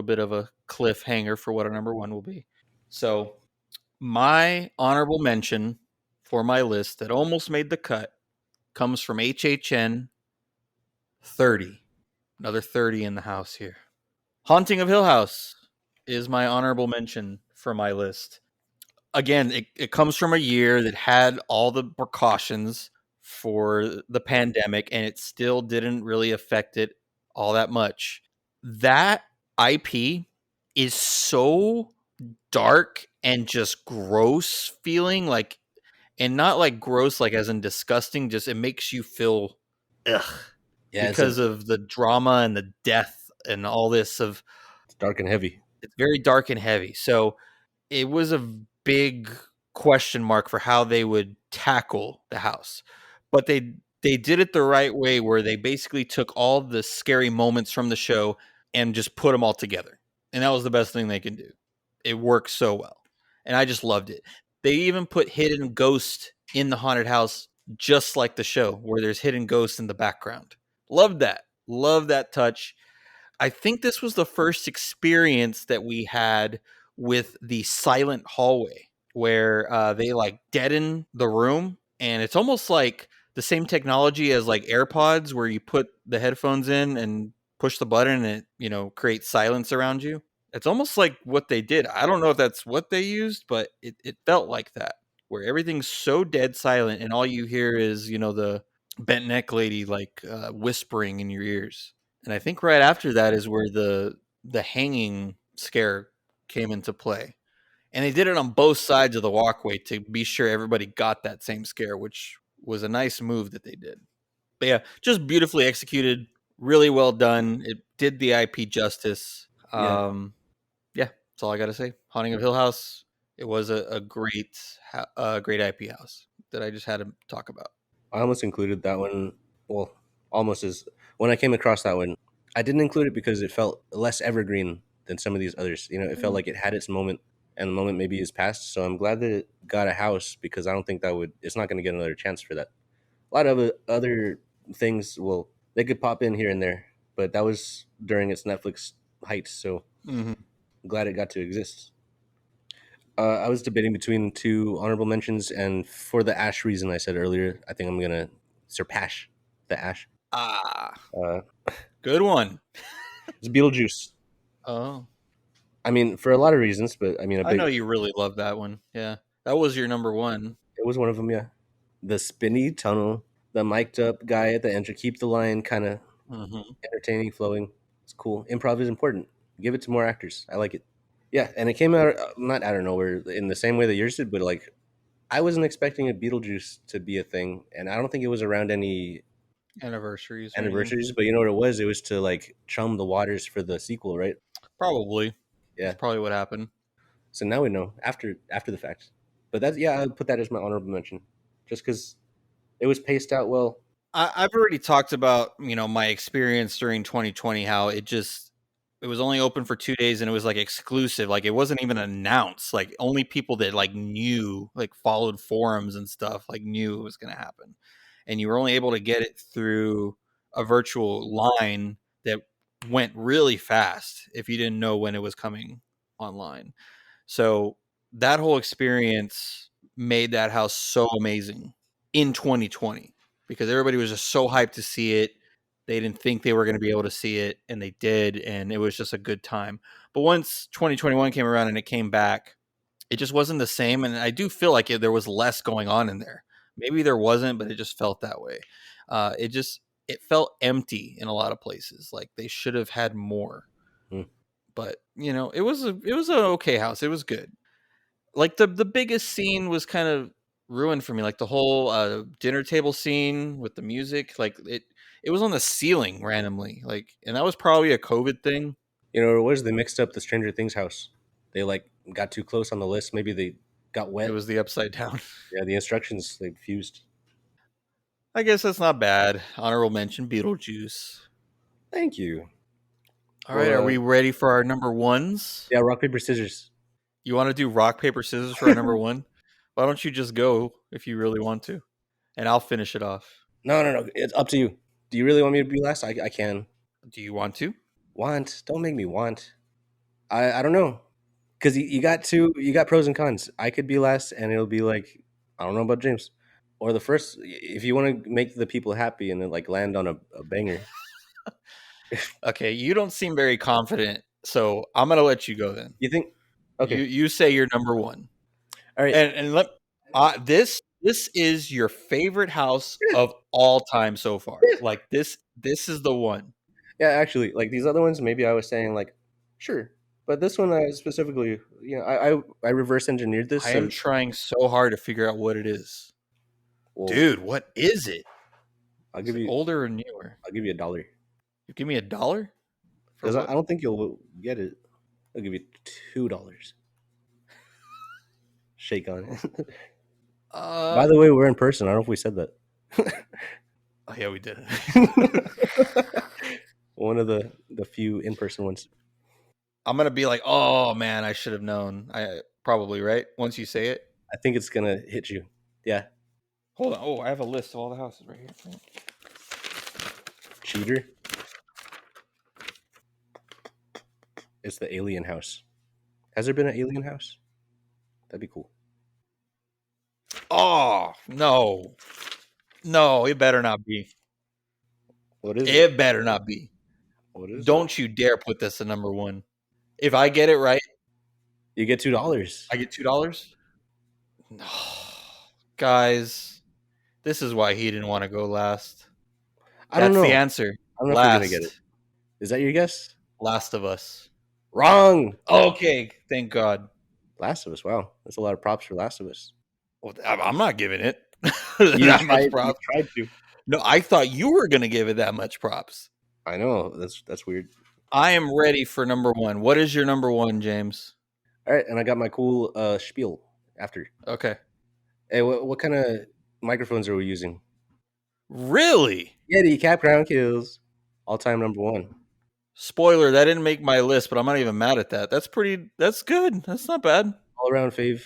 bit of a cliffhanger for what our number one will be. So, my honorable mention for my list that almost made the cut comes from HHN 30. Another 30 in the house here. Haunting of Hill House is my honorable mention for my list. Again, it comes from a year that had all the precautions for the pandemic, and it still didn't really affect it all that much. That IP is so dark and just gross feeling, like, and not like gross, like as in disgusting, just it makes you feel ugh Yeah, because of the drama and the death and all this of it's dark and heavy. it's very dark and heavy. So it was a big question mark for how they would tackle the house. But they did it the right way where they basically took all the scary moments from the show and just put them all together. And that was the best thing they can do. It worked so well. And I just loved it. They even put hidden ghost in the haunted house just like the show where there's hidden ghosts in the background. Loved that. Love that touch. I think this was the first experience that we had with the silent hallway where they like deaden the room, and it's almost like the same technology as like AirPods, where you put the headphones in and push the button, and it creates silence around you. It's almost like what they did. I don't know if that's what they used, but it felt like that, where everything's so dead silent, and all you hear is the bent neck lady like whispering in your ears. And I think right after that is where the hanging scare came into play. And they did it on both sides of the walkway to be sure everybody got that same scare, which was a nice move that they did. But yeah, just beautifully executed, really well done. It did the IP justice. Yeah, Yeah, that's all I got to say. Haunting of Hill House. It was a great IP house that I just had to talk about. I almost included that one. Well, almost as when I came across that one, I didn't include it because it felt less evergreen than some of these others. You know, it felt like it had its moment, and the moment maybe is past. So I'm glad that it got a house because I don't think that would. It's not going to get another chance for that. A lot of other things, well, they could pop in here and there, but that was during its Netflix height. So Mm-hmm. I'm glad it got to exist. I was debating between two honorable mentions, and for the Ash reason I said earlier, I think I'm gonna surpass the Ash. Ah, Uh, good one. it's Beetlejuice. Oh, I mean, for a lot of reasons, but I mean, I know you really love that one. Yeah, that was your number one. it was one of them. Yeah, the spinny tunnel, the mic'd up guy at the end to keep the line kind of Hmm. entertaining, flowing. It's cool. Improv is important. Give it to more actors. I like it. Yeah, and it came out not out of nowhere in the same way that yours did, but like I wasn't expecting a Beetlejuice to be a thing, and I don't think it was around any Anniversaries or anything? anniversaries. But you know what it was? It was to like chum the waters for the sequel, right? Probably. That's Yeah. probably what happened. So now we know after the fact. But that's yeah, I would put that as my honorable mention, just because it was paced out well. I've already talked about my experience during 2020, how it was only open for 2 days and it was like exclusive, like it wasn't even announced, like only people that like knew, like followed forums and stuff, like knew it was going to happen, and you were only able to get it through a virtual line that went really fast if you didn't know when it was coming online. So that whole experience made that house so amazing in 2020 because everybody was just so hyped to see it. They didn't think they were going to be able to see it, and they did, and it was just a good time. But once 2021 came around and it came back, it just wasn't the same. And I do feel like there was less going on in there. Maybe there wasn't, but it just felt that way. It felt empty in a lot of places. Like they should have had more. Hmm. But it was an okay house. It was good. Like the biggest scene was kind of ruined for me. Like the whole dinner table scene with the music. Like It was on the ceiling randomly, like, and that was probably a COVID thing. You know, or was they mixed up the Stranger Things house? They like got too close on the list. Maybe they got It wet. was the upside down. Yeah, the instructions like fused. I guess that's not bad. Honorable mention Beetlejuice. Thank you. All Well, right, are we ready for our number ones? yeah, rock paper scissors. You want to do rock paper scissors for our number one? Why don't you just go if you really want to, and I'll finish it off. No, no, no. It's up to you. Do you really want me to be last? I can. Do you want to? Want? Don't make me want. I don't know. Because you got two, you got pros and cons. I could be last, and it'll be like, I don't know about James, or the first. If you want to make the people happy and then like land on a banger, Okay, you don't seem very confident, so I'm gonna let you go then. you think? You Okay, you say you're number one, all right. and let this is your favorite house Yeah, of all time so far. yeah, Like this is the one. yeah. Actually, like these other ones, maybe I was saying like, sure, but this one I specifically, I reverse engineered this. I am So, trying so hard to figure out what it is, well, dude. What is it? I'll Is give it you, older or newer? I'll give you $1 You give me $1 for because I what? don't think you'll get it. I'll give you $2. Shake on it. Uh, By the way, we're in person. I don't know if we said that. oh yeah, we did it. One of the few in person ones. I'm gonna be like, oh man, I should have known. I probably right once you say it. I think it's gonna hit you. Yeah, Hold on. Oh, I have a list of all the houses right here. cheater. It's the alien house. Has there been an alien house? That'd be cool. Oh no, no, it better not be. What is it? It better not be. What is it? Don't you dare put this at number one. If I get it right, You get $2. I get $2. No, guys, this is why he didn't want to go last. I don't That's the know. answer. I don't know if you're gonna get it. Last, Is that your guess? Last of Us. Wrong. Okay, thank God. Last of Us. Wow, that's a lot of props for Last of Us. Well, I'm not giving it You that much tried. You props. tried to. No, I thought you were going to give it that much props. I know. That's weird. I am ready for number one. What is your number one, James? All right, and I got my cool spiel after. Okay. Hey, what kind of microphones are we using? Really? Yeti Cap Crown Kills, all time number one, Spoiler, that didn't make my list, but I'm not even mad at that. That's good. That's not bad. all around fave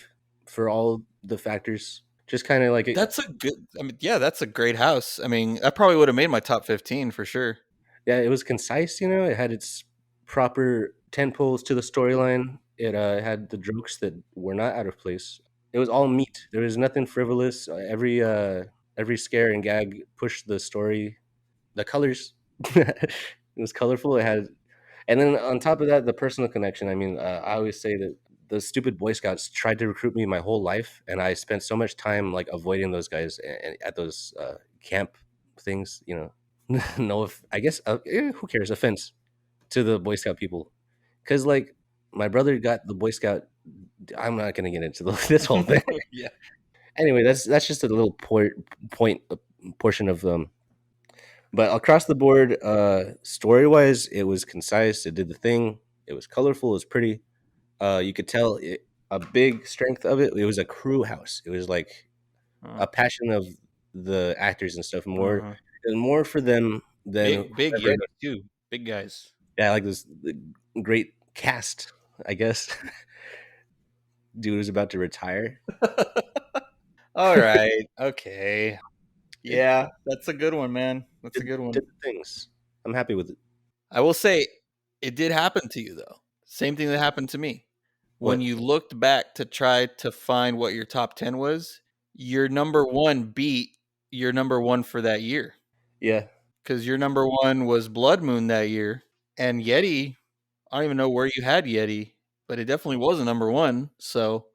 for all the factors. Just kind of like That's a good, I mean, yeah, that's a great house. I mean, that probably would have made my top 15 for sure. yeah, it was concise. You know, it had its proper tent poles to the storyline. It had the jokes that were not out of place. It was all meat. There was nothing frivolous. Every scare and gag pushed the story. The colors, it was colorful. It had, and then on top of that, the personal connection. I mean, I always say that the stupid Boy Scouts tried to recruit me my whole life, and I spent so much time like avoiding those guys and at those camp things. You know, no, if I guess who cares? Offense to the Boy Scout people, because like my brother got the Boy Scout. I'm not gonna get into this whole thing. Yeah. Anyway, that's just a little point portion of but across the board, story wise, it was concise. It did the thing. It was colorful. It was pretty. You could tell a big strength of it. It was a crew house. It was like a passion of the actors and stuff. More, Uh-huh. it was more for them than Big whoever. Yeti too. Big guys. Yeah, like this the great cast. I guess dude was about to retire. All right. Okay. It, Yeah, that's a good one, man. That's a good one. did the things. I'm happy with it. I will say it did happen to you though. Same thing that happened to me. When What? you looked back to try to find what your top 10 was, your number 1 beat your number 1 for that year. Yeah, Cuz your number 1 was Blood Moon that year, and Yeti, I don't even know where you had Yeti, but it definitely was a number 1. So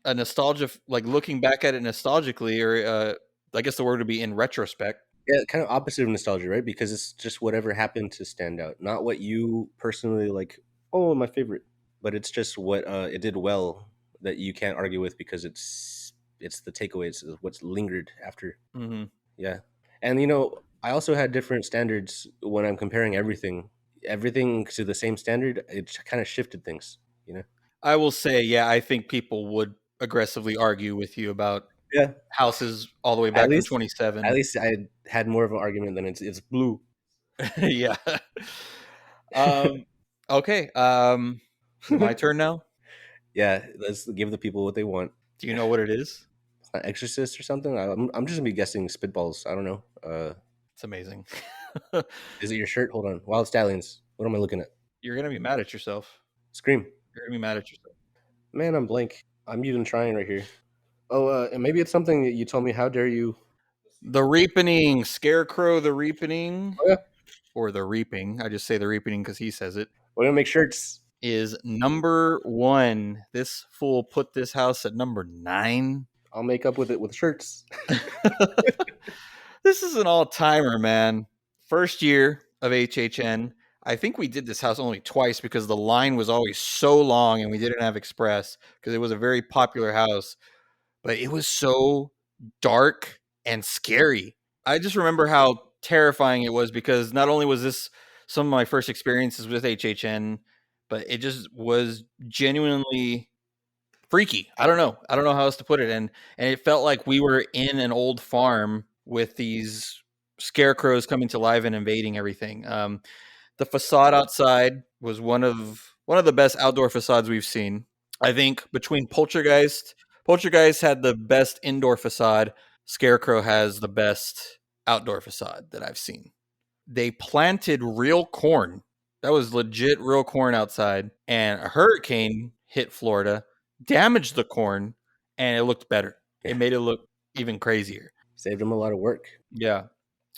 a nostalgia, like looking back at it nostalgically, or I guess the word would be in retrospect. yeah, kind of opposite of nostalgia, right? Because it's just whatever happened to stand out, not what you personally like. Oh, my favorite, but it's just what it did well that you can't argue with because it's the takeaway. It's what's lingered after. Hmm. Yeah, and you know, I also had different standards when I'm comparing everything to the same standard. It kind of shifted things, you know. I will say, yeah, I think people would aggressively argue with you about Yeah, houses all the way at back from least 27. I had more of an argument than it's blue. Yeah. Um, okay. Is it my turn now? Yeah, let's give the people what they want. Do you know what it is? Exorcist or something. I'm just gonna be guessing spitballs. I don't know. It's amazing. Is it your shirt? Hold on. Wild Stallions. What am I looking at? You're gonna be mad at yourself. Scream. You're gonna be mad at yourself. Man, I'm blank. I'm even trying right here. Oh, and maybe it's something that you told me. How dare you? The Reapening, Scarecrow, the Reapening, Oh yeah, or the Reaping. I just say the Reapening because he says it. we're gonna make shirts. Is number one. This fool put this house at number 9. I'll make up with it with shirts. This is an all timer, man. First year of HHN. I think we did this house only twice because the line was always so long and we didn't have express because it was a very popular house, but it was so dark and scary. I just remember how terrifying it was because not only was this some of my first experiences with HHN, but it just was genuinely freaky. I don't know. I don't know how else to put it. And it felt like we were in an old farm with these scarecrows coming to life and invading everything. The facade outside was one of the best outdoor facades we've seen. I think between Poltergeist had the best indoor facade. Scarecrow has the best outdoor facade that I've seen. They planted real corn. That was legit real corn outside. And a hurricane hit Florida, damaged the corn, and it looked better. It Yeah, made it look even crazier. saved them a lot of work. Yeah.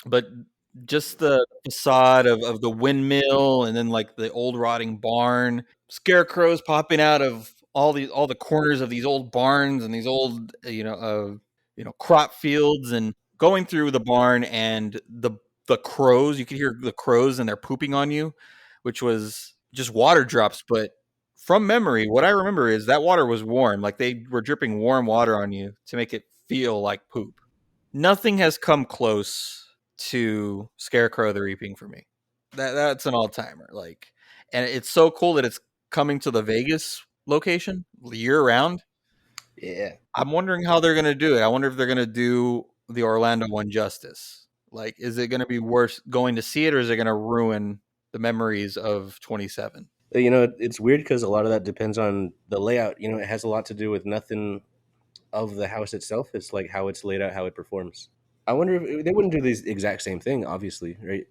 But just the facade of the windmill and then like the old rotting barn, scarecrows popping out of all the corners of these old barns and these old crop fields and going through the barn and the crows, you could hear the crows and they're pooping on you, which was just water drops, but from memory, what I remember is that water was warm, like they were dripping warm water on you to make it feel like poop. Nothing has come close to Scarecrow the Reaping for me. That's an all timer. Like, and it's so cool that it's coming to the Vegas location year round. Yeah. I'm wondering how they're gonna do it. I wonder if they're gonna do the Orlando one justice. Like, is it gonna be worse going to see it, or is it gonna ruin the memories of 27? You know, it's weird because a lot of that depends on the layout. You know, it has a lot to do with nothing of the house itself. It's like how it's laid out, how it performs. I wonder if they wouldn't do the exact same thing, obviously, right?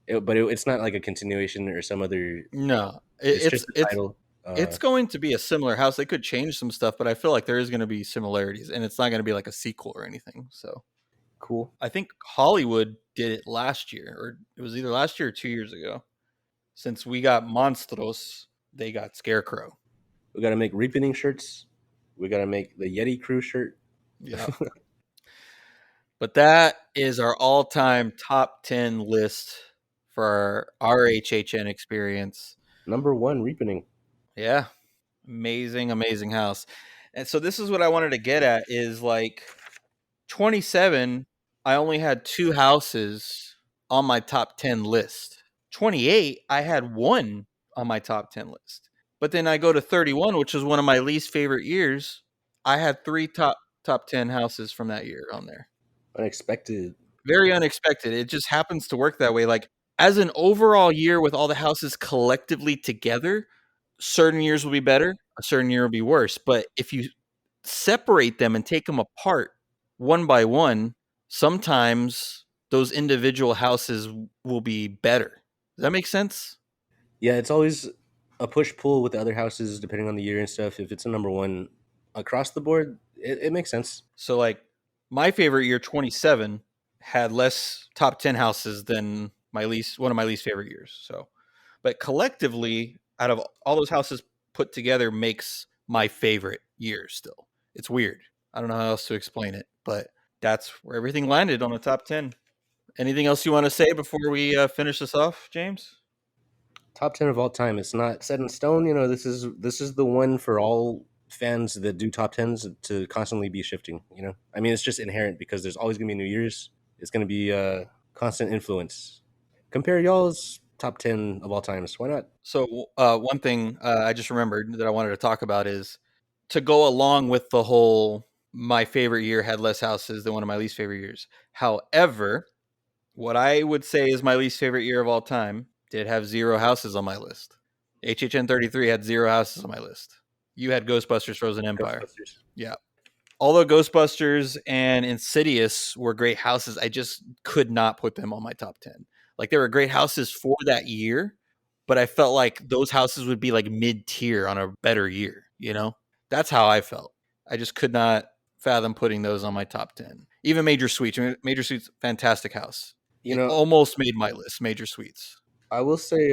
It's not like a continuation or some other. No, It's just the title. it's going to be a similar house. They could change some stuff, but I feel like there is going to be similarities, and it's not going to be like a sequel or anything. So Cool. I think Hollywood did it last year, or it was either last year or 2 years ago. Since we got Monstros, they got Scarecrow. We got to make reaping shirts. We got to make the Yeti crew shirt. Yeah. But that is our all-time top 10 list for our HHN experience. Number one, reaping. Yeah. Amazing, amazing house. And so this is what I wanted to get at is like 27, I only had 2 houses on my top 10 list. 28, I had 1 on my top 10 list. But then I go to 31, which was one of my least favorite years. I had 3 top 10 houses from that year on there. Unexpected. Very unexpected. It just happens to work that way. Like as an overall year with all the houses collectively together, certain years will be better, a certain year will be worse. But if you separate them and take them apart one by one, sometimes those individual houses will be better. Does that make sense? Yeah, it's always a push pull with the other houses depending on the year and stuff. If it's a number one across the board, it makes sense. So like my favorite year 27 had less top 10 houses than my least one of my least favorite years. So but collectively out of all those houses put together makes my favorite year still. It's weird. I don't know how else to explain it, but that's where everything landed on the top 10. Anything else you want to say before we finish this off, James? Top 10 of all time. It's not set in stone. You know, this is the one for all fans that do top tens to constantly be shifting. You know, I mean, it's just inherent because there's always gonna be new years. It's gonna be constant influence. Compare y'all's top 10 of all times. Why not? So one thing I just remembered that I wanted to talk about is to go along with the whole my favorite year had less houses than one of my least favorite years. However, what I would say is my least favorite year of all time did have 0 houses on my list. HHN 33 had 0 houses on my list. You had Ghostbusters Frozen Empire. Ghostbusters. Yeah. Although Ghostbusters and Insidious were great houses, I just could not put them on my top 10. Like they were great houses for that year, but I felt like those houses would be like mid-tier on a better year, you know? That's how I felt. I just could not fathom putting those on my top 10. Even Major Suites. Major Suites, fantastic house. You It know, almost made my list, Major Suites. I will say,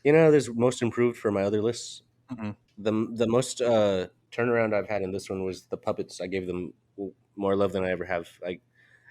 there's most improved for my other lists. Mm-hmm. The most turnaround I've had in this one was the puppets. I gave them more love than I ever have. I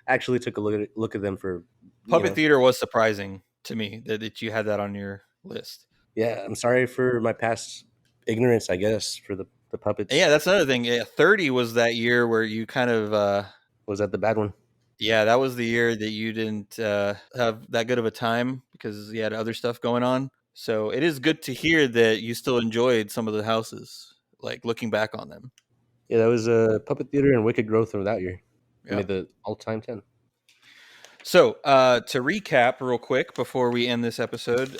actually took a look at them for, Puppet Theater was surprising to me that you had that on your list. yeah. I'm sorry for my past ignorance, I guess, for the And yeah, puppets. that's another thing. Yeah, 30 was that year where you kind of Was that the bad one? yeah, that was the year that you didn't have that good of a time because you had other stuff going on. So it is good to hear that you still enjoyed some of the houses, like looking back on them. Yeah, that was Puppet Theater and Wicked Growth from that year. I Yeah. made the all-time 10. So to recap real quick before we end this episode,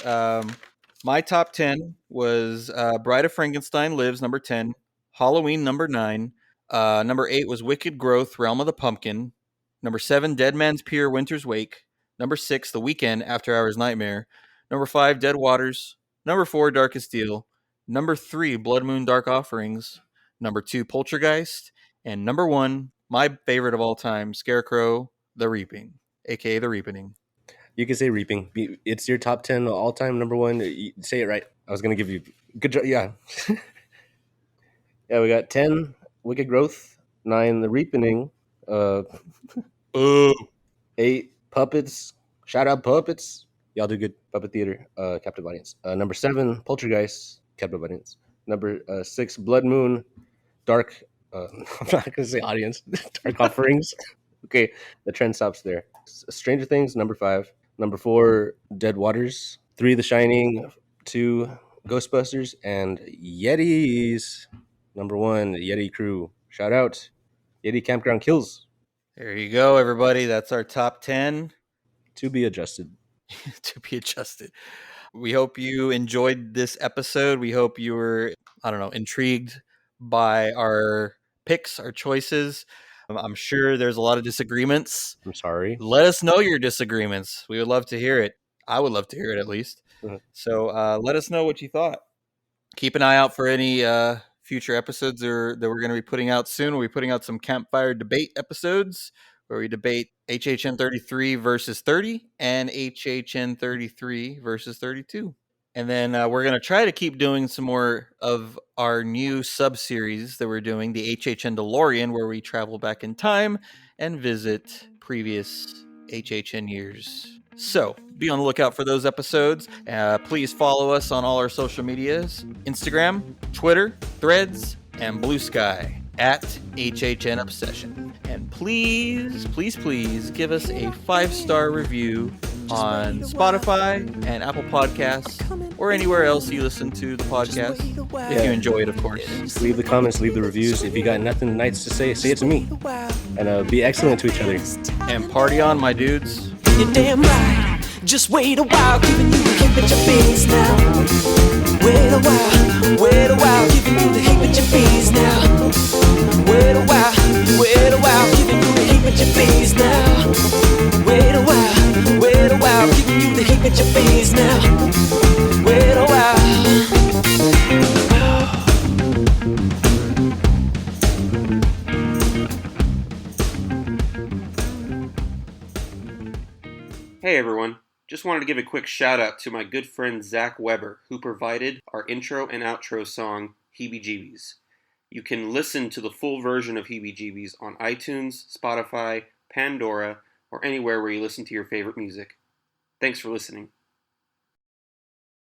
my top 10 was Bride of Frankenstein Lives, number 10, Halloween, number 9, number 8 was Wicked Growth, Realm of the Pumpkin, number 7, Dead Man's Pier, Winter's Wake, number 6, The Weekend, After Hours Nightmare, number 5, Dead Waters, number 4, Darkest Deal, number 3, Blood Moon Dark Offerings, number 2, Poltergeist, and number 1, my favorite of all time, Scarecrow, The Reaping, aka The Reaping. You can say Reaping. It's your top 10 all-time number one. Say it right. I was going to give you good job. Yeah. Yeah, we got 10 Wicked Growth, 9 The Reaping, uh, Oh, 8 Puppets. Shout out Puppets. Y'all do good. Puppet Theater, captive audience. Number 7 Poltergeist, captive audience. Number 6 Blood Moon, dark. I'm not gonna say audience. Dark offerings. Okay, the trend stops there. Stranger Things, number 5. Number 4 Dead Waters. 3 The Shining. 2 Ghostbusters, and Yetis. Number 1 Yeti Crew. Shout out Yeti Campground Kills. there you go, everybody. That's our top 10 To be adjusted. to be adjusted. We hope you enjoyed this episode. We hope you were, I don't know, intrigued by our picks, our choices. I'm sure there's a lot of disagreements. I'm sorry. Let us know your disagreements. We would love to hear it. I would love to hear it at least. So let us know what you thought. Keep an eye out for any future episodes that we're going to be putting out soon. We'll be putting out some campfire debate episodes where we debate HHN 33 versus 30 and HHN 33 versus 32. And then we're going to try to keep doing some more of our new sub-series that we're doing, the HHN DeLorean, where we travel back in time and visit previous HHN years. So be on the lookout for those episodes. Please follow us on all our social medias, Instagram, Twitter, Threads, and Blue Sky at HHN Obsession. And please, please, please give us a 5-star review on Spotify and Apple Podcasts or anywhere else you listen to the podcast. If you enjoy it, of course. Leave the comments, leave the reviews. If you got nothing nice to say, say it to me. And be excellent to each other. And party on, my dudes. You're damn right. Just wait a while, giving you the hip at your face now. Wait a while, giving you the hip at your face now. Wait a while, giving you the hip at your face now. Wait a while, giving you the hip at your face now. Wait a while. Hey everyone, just wanted to give a quick shout out to my good friend Zach Weber, who provided our intro and outro song, Heebie Jeebies. You can listen to the full version of Heebie Jeebies on iTunes, Spotify, Pandora, or anywhere where you listen to your favorite music. Thanks for listening.